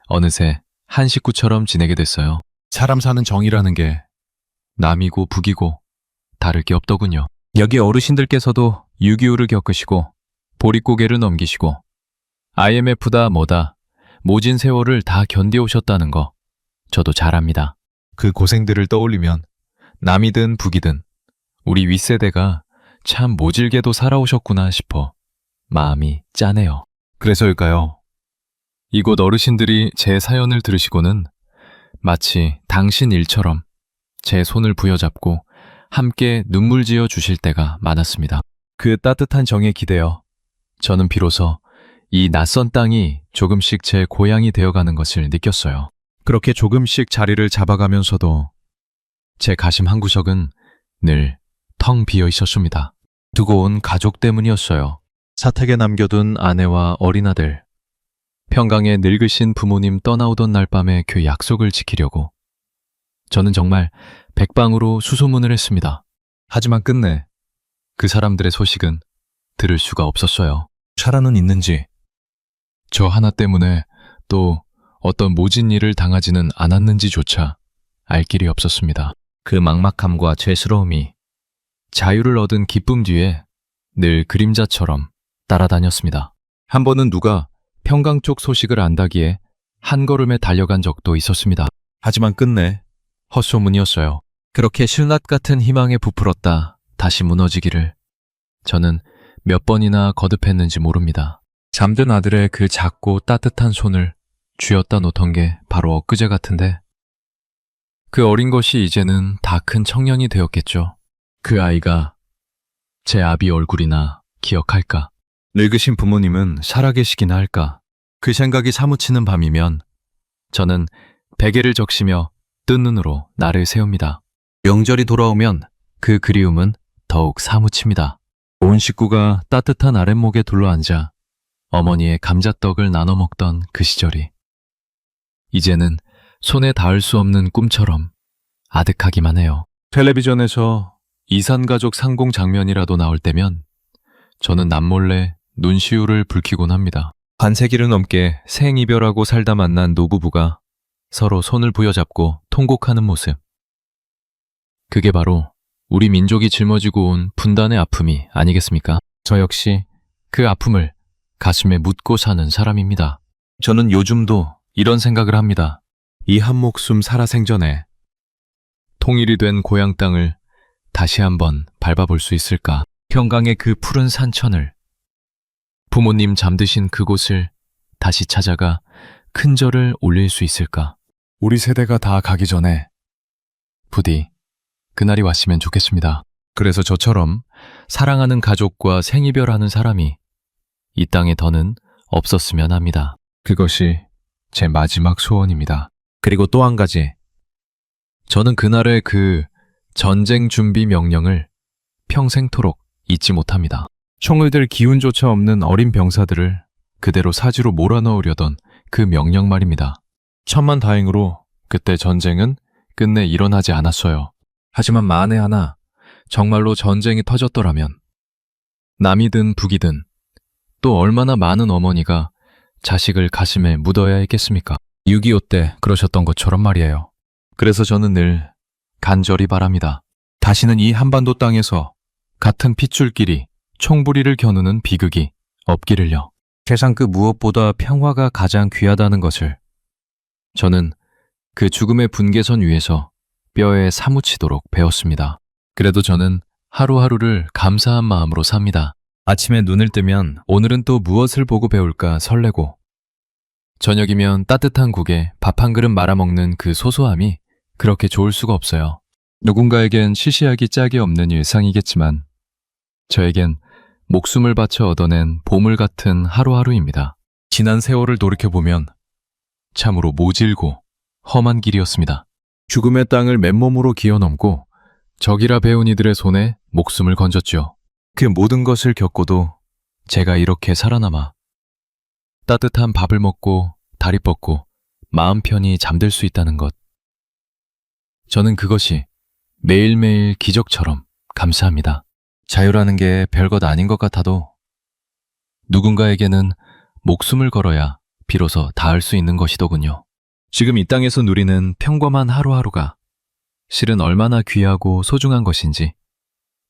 어느새 한 식구처럼 지내게 됐어요. 사람 사는 정이라는 게 남이고 북이고 다를 게 없더군요. 여기 어르신들께서도 6.25를 겪으시고 보릿고개를 넘기시고 IMF다 뭐다 모진 세월을 다 견디오셨다는 거 저도 잘 압니다. 그 고생들을 떠올리면 남이든 북이든 우리 윗세대가 참 모질게도 살아오셨구나 싶어 마음이 짠해요. 그래서일까요? 이곳 어르신들이 제 사연을 들으시고는 마치 당신 일처럼 제 손을 부여잡고 함께 눈물 지어 주실 때가 많았습니다. 그 따뜻한 정에 기대어 저는 비로소 이 낯선 땅이 조금씩 제 고향이 되어가는 것을 느꼈어요. 그렇게 조금씩 자리를 잡아가면서도 제 가심 한 구석은 늘 텅 비어 있었습니다. 두고 온 가족 때문이었어요. 사택에 남겨둔 아내와 어린 아들, 평강에 늙으신 부모님 떠나오던 날 밤에 그 약속을 지키려고 저는 정말 백방으로 수소문을 했습니다. 하지만 끝내 그 사람들의 소식은 들을 수가 없었어요. 살아는 있는지, 저 하나 때문에 또 어떤 모진 일을 당하지는 않았는지조차 알 길이 없었습니다. 그 막막함과 죄스러움이 자유를 얻은 기쁨 뒤에 늘 그림자처럼 따라다녔습니다. 한 번은 누가 평강 쪽 소식을 안다기에 한 걸음에 달려간 적도 있었습니다. 하지만 끝내 헛소문이었어요. 그렇게 신라 같은 희망에 부풀었다 다시 무너지기를 저는 몇 번이나 거듭했는지 모릅니다. 잠든 아들의 그 작고 따뜻한 손을 쥐었다 놓던 게 바로 엊그제 같은데 그 어린 것이 이제는 다 큰 청년이 되었겠죠. 그 아이가 제 아비 얼굴이나 기억할까? 늙으신 부모님은 살아계시기나 할까? 그 생각이 사무치는 밤이면 저는 베개를 적시며 뜬 눈으로 나를 세웁니다. 명절이 돌아오면 그 그리움은 더욱 사무칩니다. 온 식구가 따뜻한 아랫목에 둘러앉아 어머니의 감자떡을 나눠 먹던 그 시절이 이제는 손에 닿을 수 없는 꿈처럼 아득하기만 해요. 텔레비전에서 이산가족 상공 장면이라도 나올 때면 저는 남몰래 눈시울을 붉히곤 합니다. 반세기를 넘게 생이별하고 살다 만난 노부부가 서로 손을 부여잡고 통곡하는 모습. 그게 바로 우리 민족이 짊어지고 온 분단의 아픔이 아니겠습니까? 저 역시 그 아픔을 가슴에 묻고 사는 사람입니다. 저는 요즘도 이런 생각을 합니다. 이 한 목숨 살아생전에 통일이 된 고향 땅을 다시 한번 밟아볼 수 있을까? 평강의 그 푸른 산천을, 부모님 잠드신 그곳을 다시 찾아가 큰 절을 올릴 수 있을까? 우리 세대가 다 가기 전에 부디 그날이 왔으면 좋겠습니다. 그래서 저처럼 사랑하는 가족과 생이별하는 사람이 이 땅에 더는 없었으면 합니다. 그것이 제 마지막 소원입니다. 그리고 또 한 가지. 저는 그날의 그 전쟁 준비 명령을 평생토록 잊지 못합니다. 총을 들 기운조차 없는 어린 병사들을 그대로 사지로 몰아넣으려던 그 명령 말입니다. 천만다행으로 그때 전쟁은 끝내 일어나지 않았어요. 하지만 만에 하나 정말로 전쟁이 터졌더라면 남이든 북이든 또 얼마나 많은 어머니가 자식을 가슴에 묻어야 했겠습니까? 6.25 때 그러셨던 것처럼 말이에요. 그래서 저는 늘 간절히 바랍니다. 다시는 이 한반도 땅에서 같은 핏줄끼리 총부리를 겨누는 비극이 없기를요. 세상 그 무엇보다 평화가 가장 귀하다는 것을 저는 그 죽음의 분계선 위에서 뼈에 사무치도록 배웠습니다. 그래도 저는 하루하루를 감사한 마음으로 삽니다. 아침에 눈을 뜨면 오늘은 또 무엇을 보고 배울까 설레고, 저녁이면 따뜻한 국에 밥 한 그릇 말아먹는 그 소소함이 그렇게 좋을 수가 없어요. 누군가에겐 시시하기 짝이 없는 일상이겠지만 저에겐 목숨을 바쳐 얻어낸 보물 같은 하루하루입니다. 지난 세월을 돌이켜보면 참으로 모질고 험한 길이었습니다. 죽음의 땅을 맨몸으로 기어넘고 적이라 배운 이들의 손에 목숨을 건졌죠. 그 모든 것을 겪고도 제가 이렇게 살아남아 따뜻한 밥을 먹고 다리 뻗고 마음 편히 잠들 수 있다는 것. 저는 그것이 매일매일 기적처럼 감사합니다. 자유라는 게 별것 아닌 것 같아도 누군가에게는 목숨을 걸어야 비로소 닿을 수 있는 것이더군요. 지금 이 땅에서 누리는 평범한 하루하루가 실은 얼마나 귀하고 소중한 것인지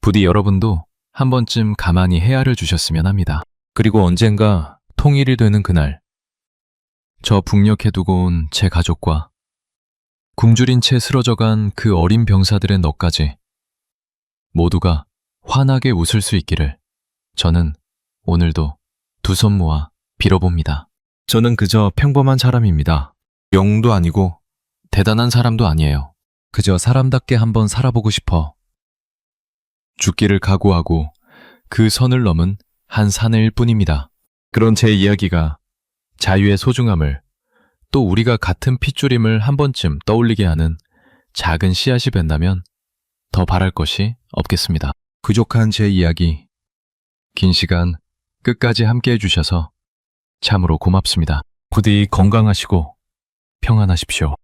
부디 여러분도 한 번쯤 가만히 헤아려 주셨으면 합니다. 그리고 언젠가 통일이 되는 그날, 저 북녘에 두고 온 제 가족과 굶주린 채 쓰러져간 그 어린 병사들의 너까지 모두가 환하게 웃을 수 있기를 저는 오늘도 두 손 모아 빌어봅니다. 저는 그저 평범한 사람입니다. 영웅도 아니고 대단한 사람도 아니에요. 그저 사람답게 한번 살아보고 싶어 죽기를 각오하고 그 선을 넘은 한 사내일 뿐입니다. 그런 제 이야기가 자유의 소중함을, 또 우리가 같은 핏줄임을 한 번쯤 떠올리게 하는 작은 씨앗이 된다면 더 바랄 것이 없겠습니다. 부족한 제 이야기, 긴 시간 끝까지 함께 해주셔서 참으로 고맙습니다. 부디 건강하시고 평안하십시오.